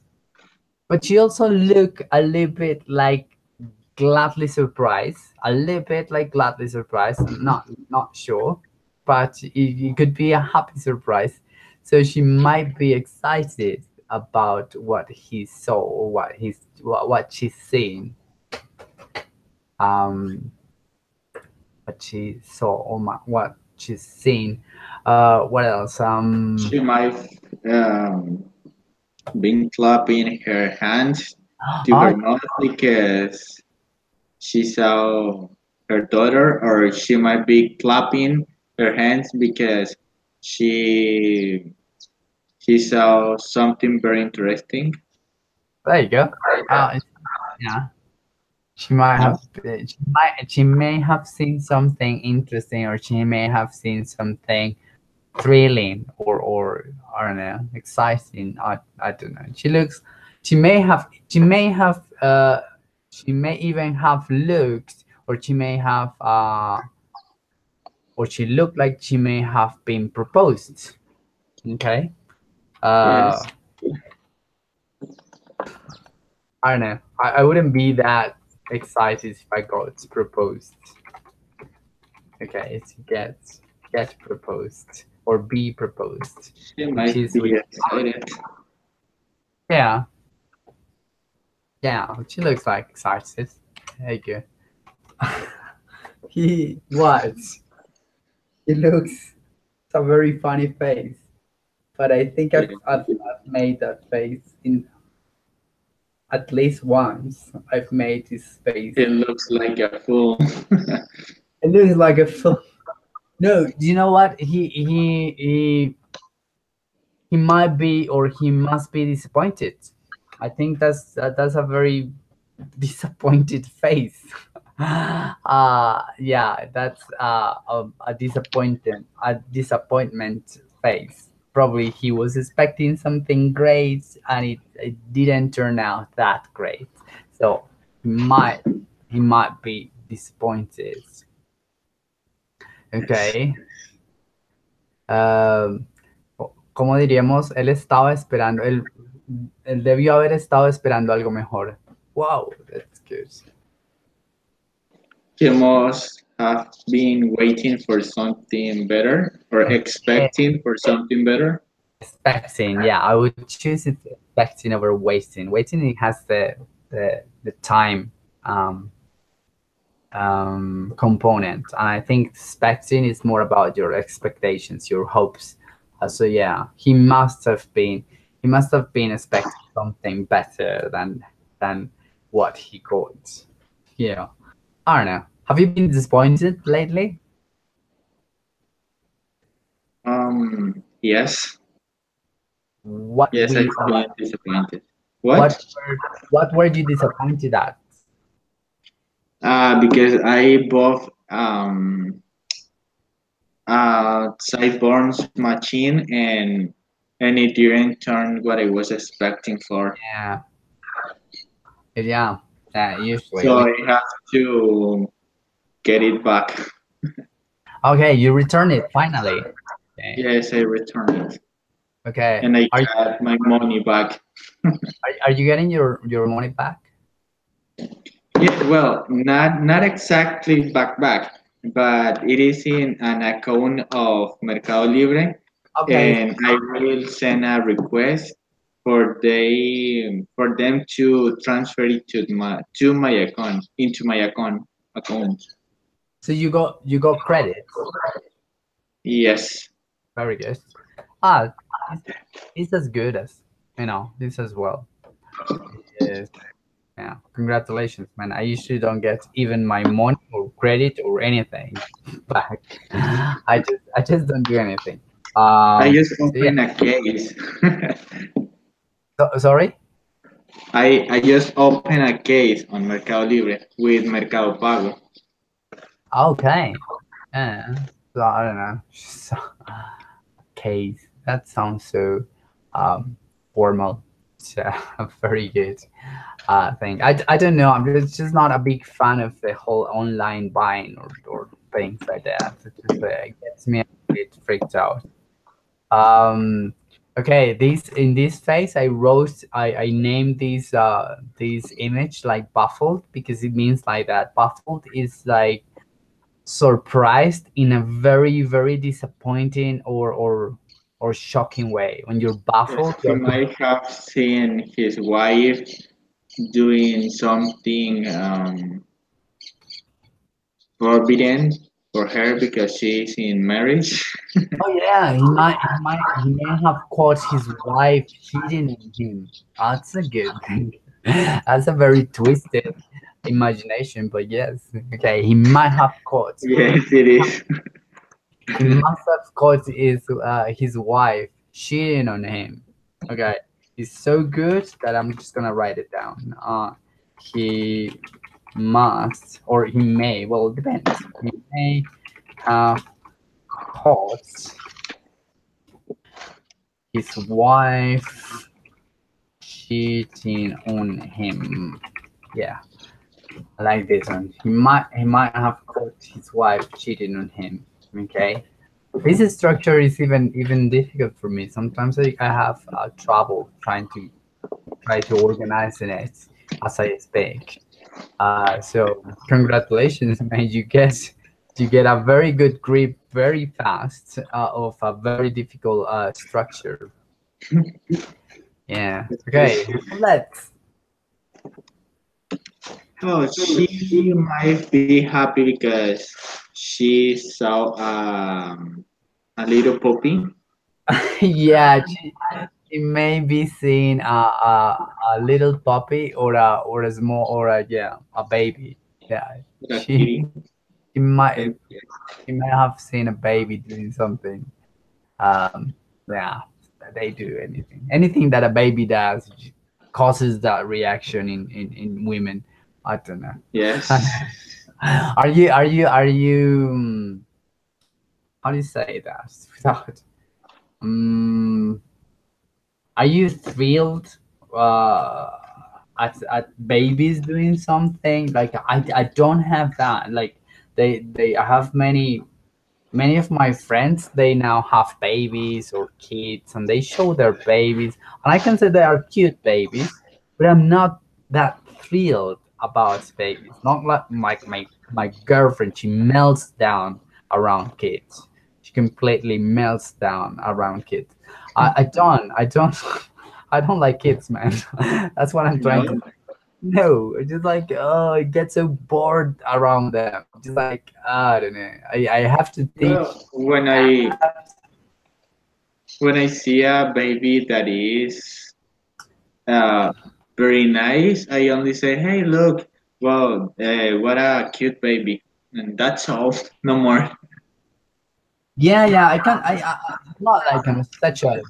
but she also look a little bit like gladly surprised, a little bit like gladly surprised. I'm not sure, but it could be a happy surprise. So she might be excited about what he saw, or what she's seen. Um, what she saw, or what she's seen. What else? She might um, been clapping her hands to her Oh, mouth because she saw her daughter, or she might be clapping her hands because she she saw something very interesting. there you go. Yeah. She might Yeah. have she may have seen something interesting, or she may have seen something thrilling, or I don't know, exciting. I don't know. She may even have looked, or she looked like she may have been proposed. Okay. Uh, Yes. I don't know. I wouldn't be that excited if I got proposed. Okay, to get proposed or be proposed, She which might is be which. excited. Yeah, yeah. She looks like excited. There you go. He what? He looks a very funny face, but I think Yeah. I've made that face in at least once. I've made his face. He looks like a fool. It looks like a film. No, do you know what? He might be or he must be disappointed. I think that's a very disappointed face. Yeah, that's a disappointment face. Probably he was expecting something great and it didn't turn out that great. So he might he might be disappointed. Yes. Okay. Um, ¿Cómo diríamos? Él debió haber estado esperando algo mejor. Wow, that's good. He must have been waiting for something better or Yeah, expecting for something better. expecting. Yeah, I would choose it expecting over waiting. Waiting it has the time um, component, and I think expecting is more about your expectations, your hopes. So yeah, he must have been expecting something better than what he got. Yeah, I don't know. Have you been disappointed lately? Yes. What Yes, I've we been disappointed. what What? were you disappointed at? Because I bought sideburns machine and it didn't turn what I was expecting for. Yeah, yeah. Usually So we. I have to get it back. Okay, you return it finally. Okay. Yes, I returned it Okay. and I Are got my money back. are you getting your money back? Yeah, well, not exactly back, but it is in an account of Mercado Libre, Okay. and I will send a request for them to transfer it to my account into my account. So you got credits. Yes, Very good. Ah, it's, it's as good as this as well. Yes. Yeah. Congratulations, man. I usually don't get even my money or credit or anything back. I just don't do anything. I just So yeah. opened a case. Sorry. I just opened a case on Mercado Libre with Mercado Pago. Okay. Yeah. So I don't know. So, case. That sounds so formal. So very good. Thing. I don't know. I'm just not a big fan of the whole online buying or things like that. It just gets me a bit freaked out. Um, okay. In this phase, I named this image like baffled because it means like that. Baffled is like surprised in a very very disappointing or shocking way. When you're Yes, baffled, he you're might have seen his wife doing something forbidden for her because she's in marriage. Oh yeah, he may have caught his wife cheating on him. That's a good thing. That's a very twisted imagination, but yes. Okay, Yes, it is. he must have caught his wife cheating on him. Okay. It's so good that I'm just gonna write it down. He must or he may, well it depends. He may have caught his wife cheating on him. Yeah, I like this one. He might have caught his wife cheating on him. Okay. This structure is even difficult for me. Sometimes I have trouble try to organize in it as I speak. So congratulations, man! You get a very good grip very fast of a very difficult structure. Yeah. Okay. Let's. Oh, she might be happy because she saw a little puppy. Yeah. She may be seeing a little puppy or a small or a yeah a baby. Yeah. A She kitty. she might she may have seen a baby doing something. Um, yeah, they do anything that a baby does causes that reaction in women. I don't know. Yes. Are you how do you say that without um are you thrilled uh at babies doing something like I don't have that like they I have many of my friends they now have babies or kids and they show their babies and I can say they are cute babies, but I'm not that thrilled about babies. Not like my girlfriend, she melts down around kids. She completely melts down around kids. I don't I don't like kids, man. That's what I'm trying to No. say. No, it's just like oh, I get so bored around them. Just like I don't know. I have to teach. Well, when I see a baby that is uh, very nice, I only say, "Hey, look! Wow, what a cute baby!" And that's all. No more. Yeah, yeah. I can't. I'm not like I'm such an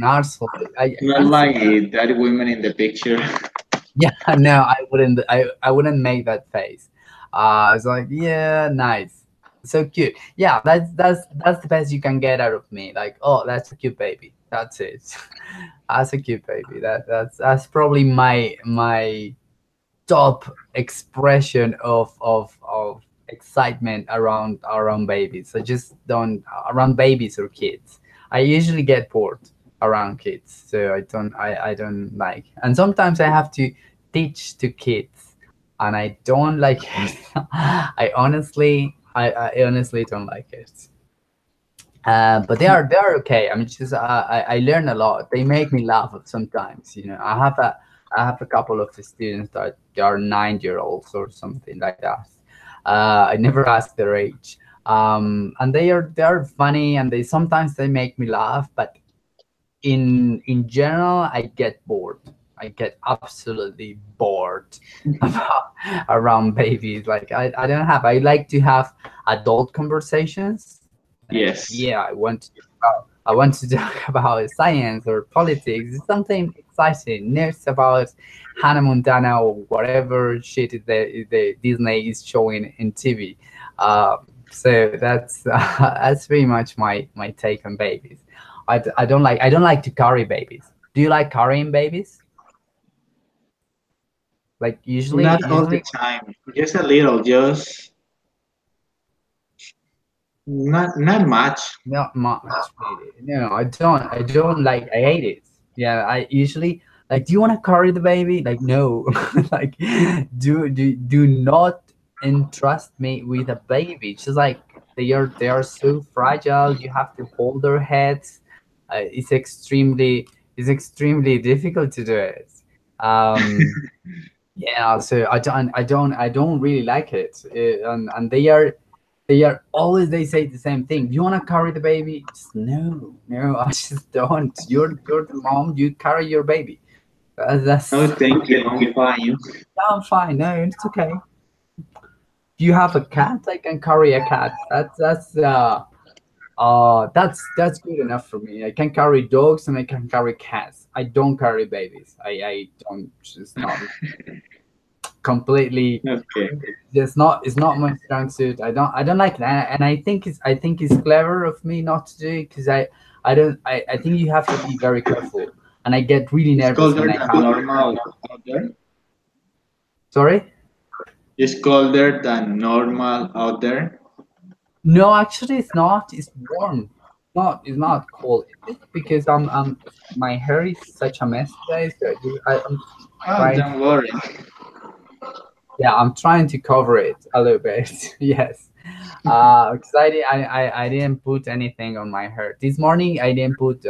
arsehole. I Not can see. like that women in the picture. Yeah, no, I wouldn't. I wouldn't make that face. It's like yeah, nice, so cute. Yeah, that's the best you can get out of me. Like oh, that's a cute baby. That's it. That's a cute baby. That's probably my top expression of excitement around babies. I just don't around babies or kids. I usually get bored around kids, so I don't like. And sometimes I have to teach to kids, and I don't like it. I honestly don't like it. But they are okay. I mean, just I learn a lot. They make me laugh sometimes. I have a couple of students that they are 9 year olds or something like that. I never ask their age, and they are funny and they sometimes they make me laugh. But in general, I get bored. I get absolutely bored about around babies. Like I don't have. I like to have adult conversations. Like Yes. yeah, I want to talk about science or politics. It's something exciting. News about Hannah Montana or whatever shit the Disney is showing in TV. So that's pretty much my take on babies. I don't like to carry babies. Do you like carrying babies? Like usually Not all the usually time. Just a little. Just not much. not much really. No, I don't like I hate it. Yeah, I usually like do you want to carry the baby? Like no. Like do not entrust me with a baby. It's just like they are so fragile. You have to hold their heads. It's extremely difficult to do it. Um Yeah, so I don't really like it, and they are always they say the same thing. Do you want to carry the baby? Just, no, no, I just don't. You're the mom. You carry your baby. No, That's thank you. I'm fine. yeah, I'm fine. No, it's okay. If you have a cat, I can carry a cat. That's good enough for me. I can carry dogs and I can carry cats. I don't carry babies. I don't. It's not completely Okay. it's not my strong suit. I don't like that, and I think it's clever of me not to do it because I think you have to be very careful, and I get really It's nervous colder when I than have. normal out there. Sorry. It's colder than normal out there. No, actually, it's not. It's warm. Not. It's not cold. It's just because my hair is such a mess today. So I'm Oh, trying. don't worry. Yeah, I'm trying to cover it a little bit. Yes. Because I didn't put anything on my hair this morning. I didn't put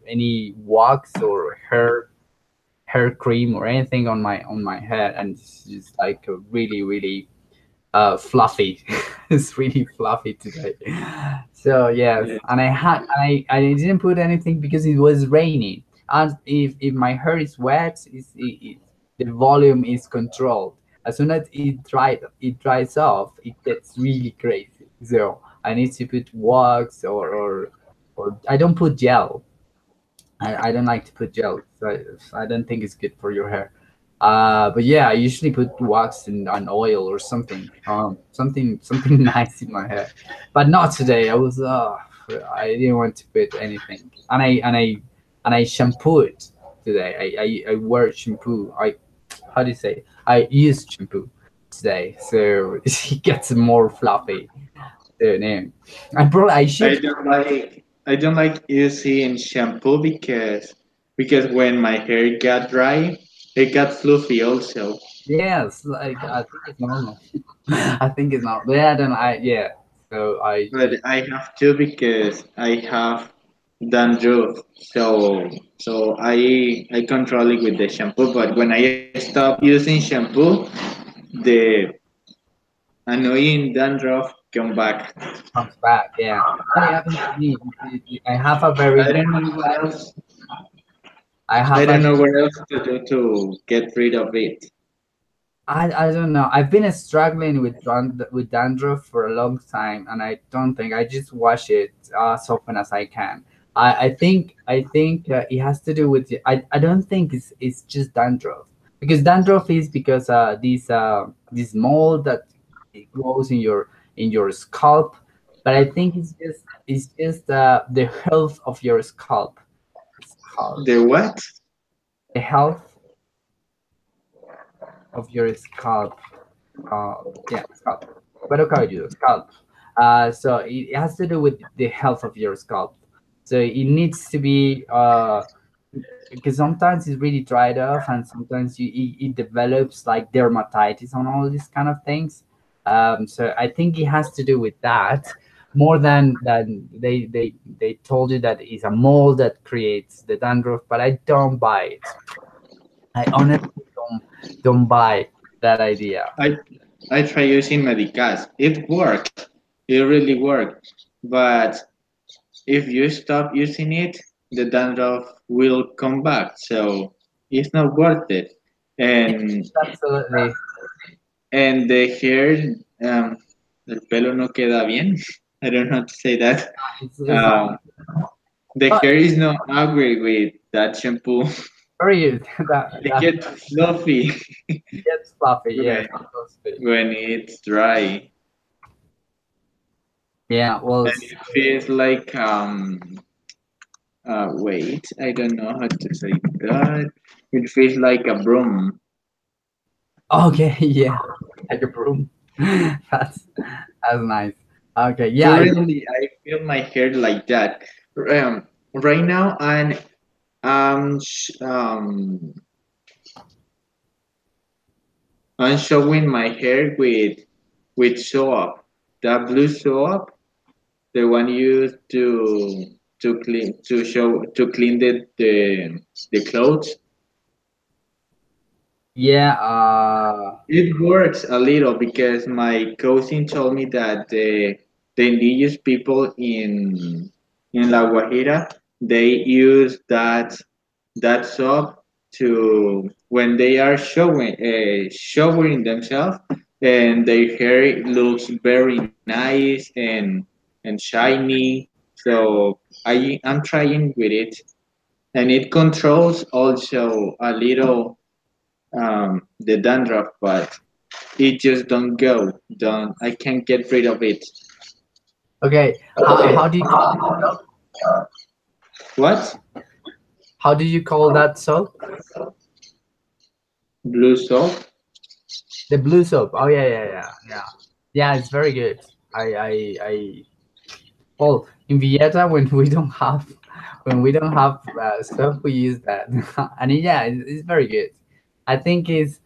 any wax or hair cream or anything on my head, and it's just like a really fluffy. It's really fluffy today. So yes, Yeah. and I didn't put anything because it was raining. And if my hair is wet, the volume is controlled. As soon as it dries off, it gets really crazy. So I need to put wax or I don't put gel. I don't like to put gel. So I don't think it's good for your hair. But yeah, I usually put wax and oil or something, something nice in my hair. But not today. I didn't want to put anything, and I shampoo it today. I wear shampoo. How do you say? I use shampoo today, so it gets more fluffy. So, yeah. I should. I don't like using shampoo because when my hair got dry, it got fluffy also. Yes, like I think it's normal. I think it's not. Yeah, then yeah. So I But just I have to because I have dandruff. So I control it with the shampoo. But when I stop using shampoo, the annoying dandruff come back. comes back. Yeah, that happens to me. I have a very I bad. don't know what else. I I have don't a. know what else to do to get rid of it. I don't know. I've been struggling with dandruff for a long time, and I don't think I just wash it as often as I can. I think it has to do with I don't think it's just dandruff because dandruff is because this mold that it grows in your scalp, but I think it's just the health of your scalp, The what? the health of your scalp. Yeah, scalp. Cuero cabelludo, scalp. So it has to do with the health of your scalp. So it needs to be because sometimes it's really dried off, and sometimes it develops like dermatitis on all these kind of things. So I think it has to do with that more than they told you that it's a mold that creates the dandruff, but I don't buy it. I honestly don't buy that idea. I I try using Medicas. It worked. It really worked. But if you stop using it, the dandruff will come back. So it's not worth it. Yes, And absolutely. and the hair, el pelo no queda bien. I don't know how to say that. It's not. Um, the But hair is not angry with that shampoo. very It that gets fluffy gets fluffy. Yes, when fluffy. when it's dry, Yeah. Well. and it feels like wait, I don't know how to say that. It feels like a broom. Okay. Yeah. Like a broom. That's nice. Okay. Yeah. Currently, I feel my hair like that. Right now, I'm I'm showing my hair with soap. That blue soap, the one used to clean the clothes. Yeah. It works a little because my cousin told me that the indigenous people in La Guajira they use that soap to when they are showering themselves and their hair looks very nice and shiny. So I'm trying with it and it controls also a little the dandruff, but it just don't go. Don't I can't get rid of it. Okay. How do you call soap? What? How do you call that soap? Blue soap? The blue soap. Oh yeah. Yeah. Yeah. Yeah. Yeah. It's very good. I well, in Villeta, when we don't have stuff, we use that, and yeah, it's very good. I think is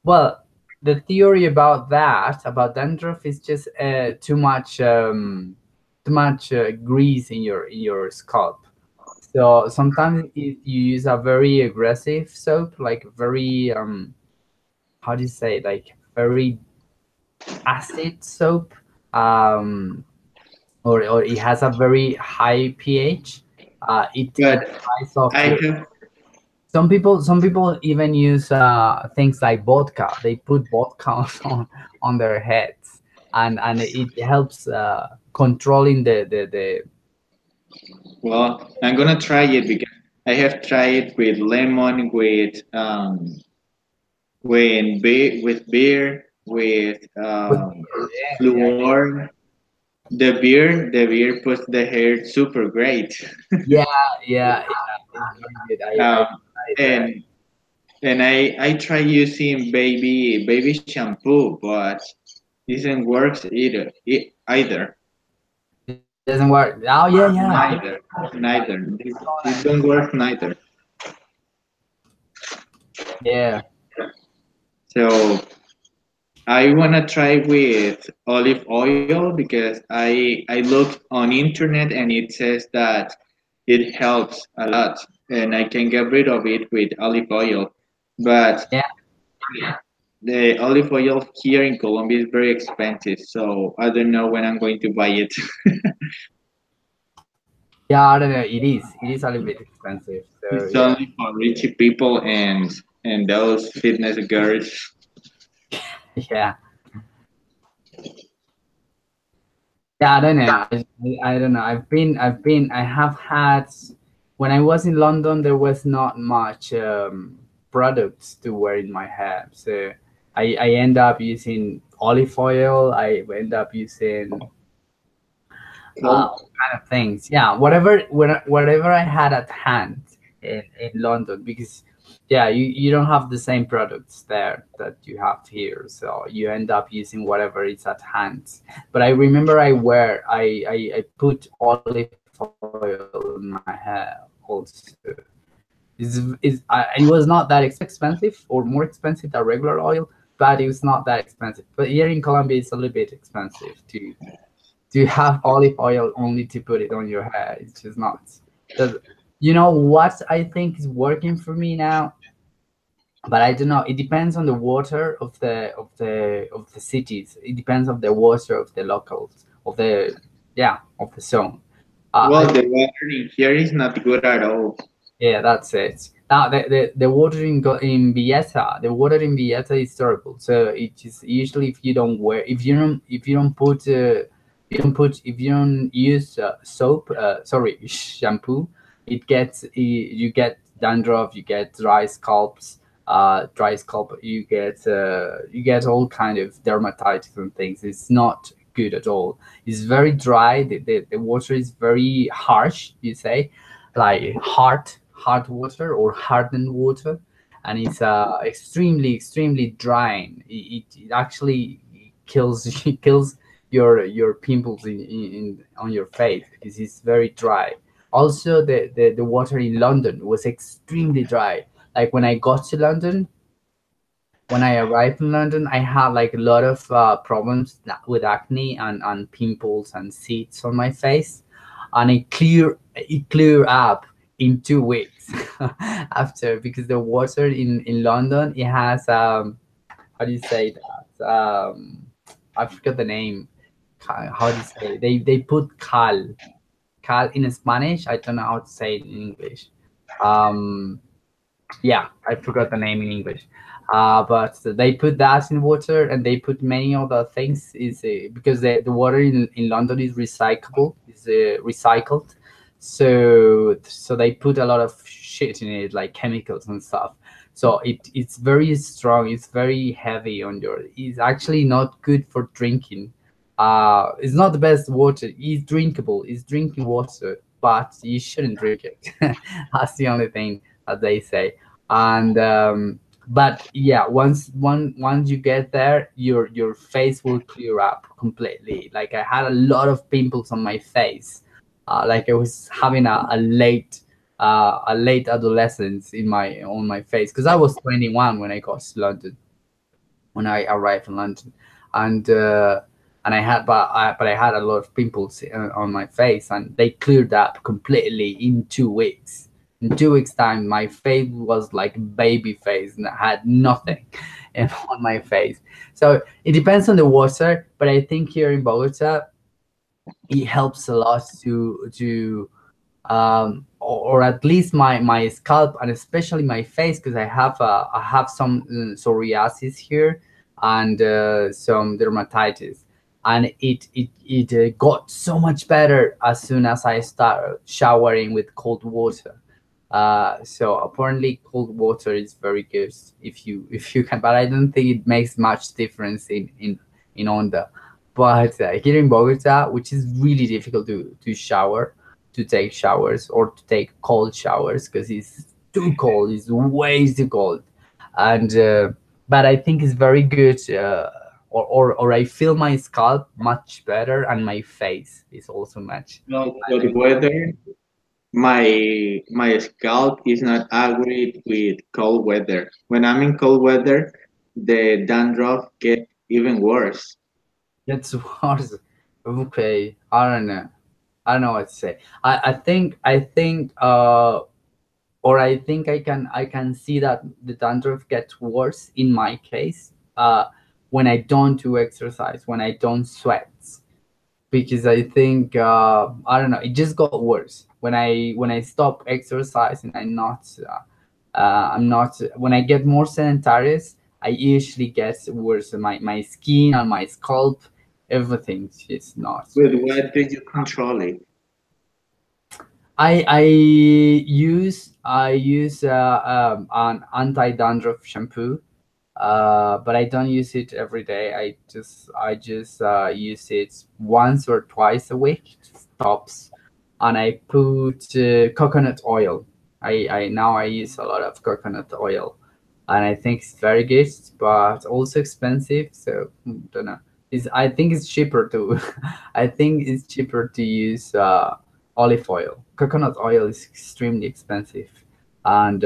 well, the theory about that about dandruff is just too much grease in your scalp. So sometimes if you use a very aggressive soap, like very how do you say, like very acid soap, um, or it has a very high pH, it But dries off I your. have Some people even use things like vodka. They put vodka on their heads, and it helps controlling the. well, I'm gonna try it because I have tried with lemon, with beer, with With beer. Yeah, fluor. The beer puts the hair super great. yeah, yeah, yeah. It's very good. I Um, tried that. and I try using baby shampoo, but it doesn't work either. It doesn't work. Oh yeah, yeah. Neither, neither. This don't work neither. Yeah, So I wanna try with olive oil because I looked on internet and it says that it helps a lot and I can get rid of it with olive oil. But yeah, the olive oil here in Colombia is very expensive, so I don't know when I'm going to buy it. yeah. I don't know. It is a little bit expensive. So It's yeah, only for rich people and those fitness girls. yeah. Yeah, I don't know. I don't know. I have had, when I was in London, there was not much products to wear in my hair. So I end up using olive oil. I end up using Well, all kind of things. Yeah, whatever I had at hand in London, because yeah, you don't have the same products there that you have here, so you end up using whatever is at hand. But I remember I put olive oil in my hair also. It was not that expensive, or more expensive than regular oil, but it was not that expensive. But here in Colombia, it's a little bit expensive to have olive oil only to put it on your hair. It's just nuts. The, you know what I think is working for me now, but I don't know. It depends on the water of the cities. It depends on the water of the locals of the yeah of the zone. I the water in here is not good at all. Yeah, that's it. Now the water in Villeta, the water in Villeta is terrible. So it is usually if you don't wear, if you don't put if you don't use soap, sorry, shampoo, it gets you get dandruff, you get dry scalp, you get all kind of dermatitis and things. It's not good at all. It's very dry. The water is very harsh. You say, like hard water or hardened water, and it's extremely drying. It actually kills kills your pimples in on your face because it's very dry. Also, the water in London was extremely dry. Like when I arrived in London, I had like a lot of problems with acne and pimples and seeds on my face, and it cleared up in 2 weeks after, because the water in London, it has how do you say that, I forgot the name. How do you say, they put cal in Spanish. I don't know how to say it in English. um yeah, I forgot the name in English. But they put that in water, and they put many other things. Is because the water in London is recyclable, is recycled. So they put a lot of shit in it, like chemicals and stuff. So it's very strong. It's very heavy on your. It's actually not good for drinking. It's not the best water. It's drinkable. It's drinking water, but you shouldn't drink it. That's the only thing that they say. And But yeah, once you get there, your face will clear up completely. Like I had a lot of pimples on my face, like I was having a late adolescence in my on my face, because I was 21 when I got to London, when I arrived in London, and but I had a lot of pimples on my face, and they cleared up completely in 2 weeks. In 2 weeks' time, my face was like baby face, and I had nothing on my face. So it depends on the water, but I think here in Bogota, it helps a lot or at least my scalp, and especially my face, because I have some psoriasis here, and some dermatitis, and it got so much better as soon as I started showering with cold water. So apparently cold water is very good if you can, but I don't think it makes much difference in Onda. But here in Bogota, which is really difficult to shower, to take showers or to take cold showers, because it's too cold, it's way too cold, and but I think it's very good, or I feel my scalp much better, and my face is also much. No, but weather, my scalp is not agreed with cold weather. When I'm in cold weather, the dandruff get even worse. It's worse. Okay, I don't know. I don't know what to say. I think I can see that the dandruff gets worse in my case, when I don't do exercise, when I don't sweat, because I think, I don't know, it just got worse when I stop exercising. I'm not when I get more sedentary, I usually get worse. My skin and my scalp, everything is not. With what do you control it? I use an anti dandruff shampoo, but I don't use it every day. I just use it once or twice a week, tops, and I put coconut oil. I now I use a lot of coconut oil, and I think it's very good, but also expensive. So don't know. I think it's cheaper to I think it's cheaper to use olive oil. Coconut oil is extremely expensive, and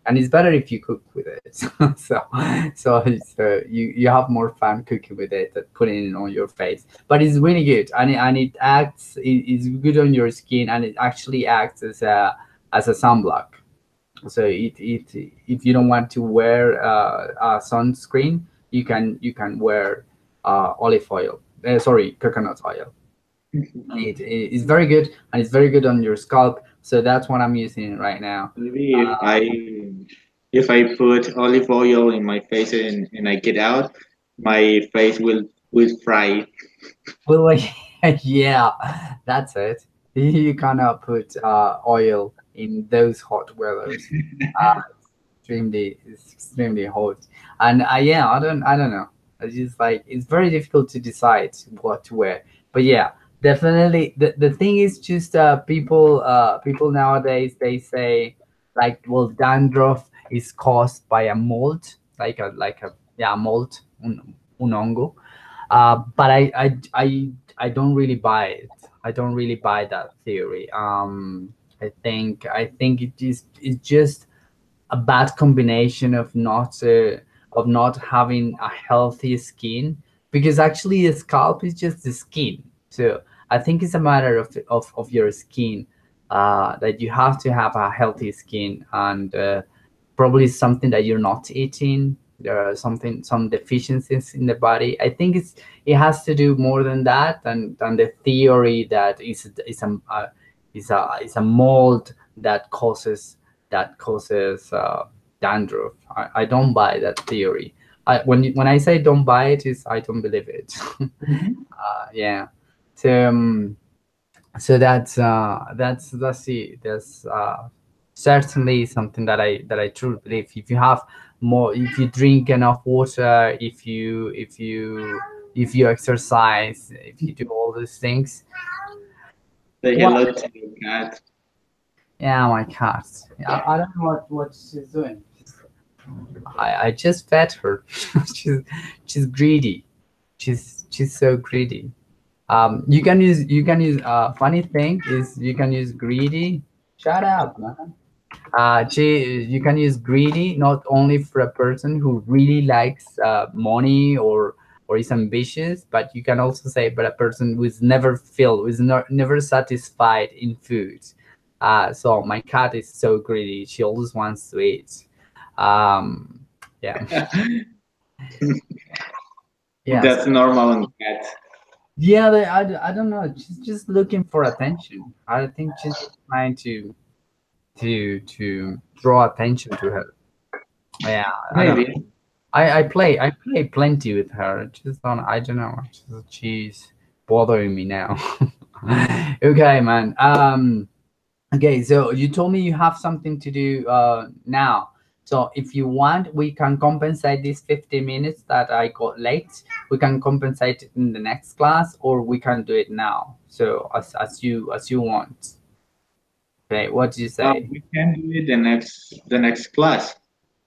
it's better if you cook with it. so you have more fun cooking with it than putting it on your face. But it's really good, it's good on your skin, and it actually acts as a sunblock. So if you don't want to wear a sunscreen, you can wear olive oil. Sorry, coconut oil. It is very good, and it's very good on your scalp. So that's what I'm using right now. Maybe if I put olive oil in my face and I get out, my face will fry. Well, like, yeah, that's it. You cannot put oil in those hot weathers. It's extremely hot, and yeah, I don't know. It's just like it's very difficult to decide what to wear. But yeah, definitely the thing is just people nowadays, they say, like, well, dandruff is caused by a mold, like a yeah, mold, un hongo. But I don't really buy it. I don't really buy that theory. I think it's just a bad combination of not having a healthy skin, because actually the scalp is just the skin. So I think it's a matter of your skin, that you have to have a healthy skin, and probably something that you're not eating. There are some deficiencies in the body. I think it has to do more than that, than the theory that is a mold that causes dandruff. I don't buy that theory. When I say don't buy it, is I don't believe it. Yeah. So that's certainly something that I truly believe. If you drink enough water, if you exercise, if you do all those things. Say What? hello to your cat. Yeah, my cat. I don't know what she's doing. I just fed her. she's she's greedy. She's so greedy. You can use funny thing is you can use greedy. Shut up, man. You can use greedy not only for a person who really likes money or is ambitious, but you can also say but a person who is never filled, who is not never satisfied in food. So my cat is so greedy; she always wants to eat. Um, yeah, yes, That's normal in cats. yeah. I don't know. She's just looking for attention. I think she's trying to draw attention to her. Yeah, I don't know. Maybe. I play plenty with her. Just don't I don't know. She's bothering me now. Okay, man. Okay, so you told me you have something to do now. So if you want, we can compensate these 50 minutes that I got late. We can compensate it in the next class, or we can do it now. So as you want. Okay, what do you say? We can do it the next class.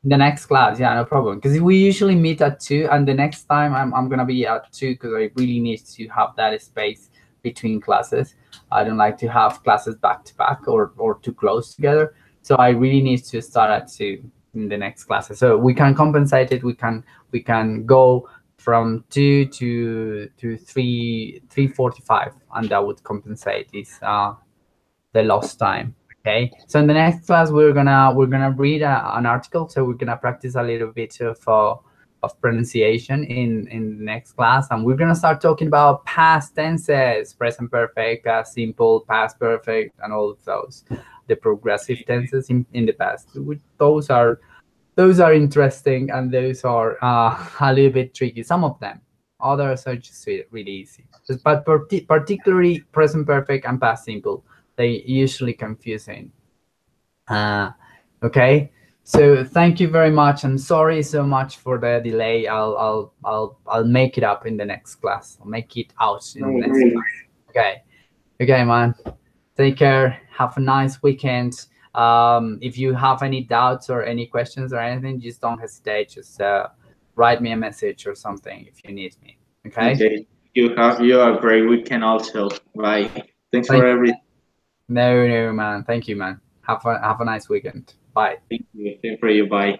The next class, yeah, no problem. Because we usually meet at 2, and the next time I'm gonna be at 2 because I really need to have that space between classes. I don't like to have classes back to back or too close together. So I really need to start at 2 in the next classes. So we can compensate it. We can go from 2 to 3:45, and that would compensate this the lost time. Okay, so in the next class we're gonna read an article, so we're gonna practice a little bit of pronunciation in the next class, and we're gonna start talking about past tenses: present perfect, past simple, past perfect, and all of those, the progressive tenses in the past. Those are interesting, and those are a little bit tricky, some of them. Others are just really easy, but particularly present perfect and past simple, they usually confusing. uh, okay, so thank you very much, and sorry so much for the delay. I'll make it up in the next class. I'll make it out No in the next worries. class. Okay. Okay, man. Take care. Have a nice weekend. If you have any doubts or any questions or anything, just don't hesitate. Just write me a message or something if you need me. Okay. Okay. You have a great weekend also. Bye. Thanks for Thank everything. No, no, man. Thank you, man. Have a nice weekend. Bye. Thank you. Same for you. Bye.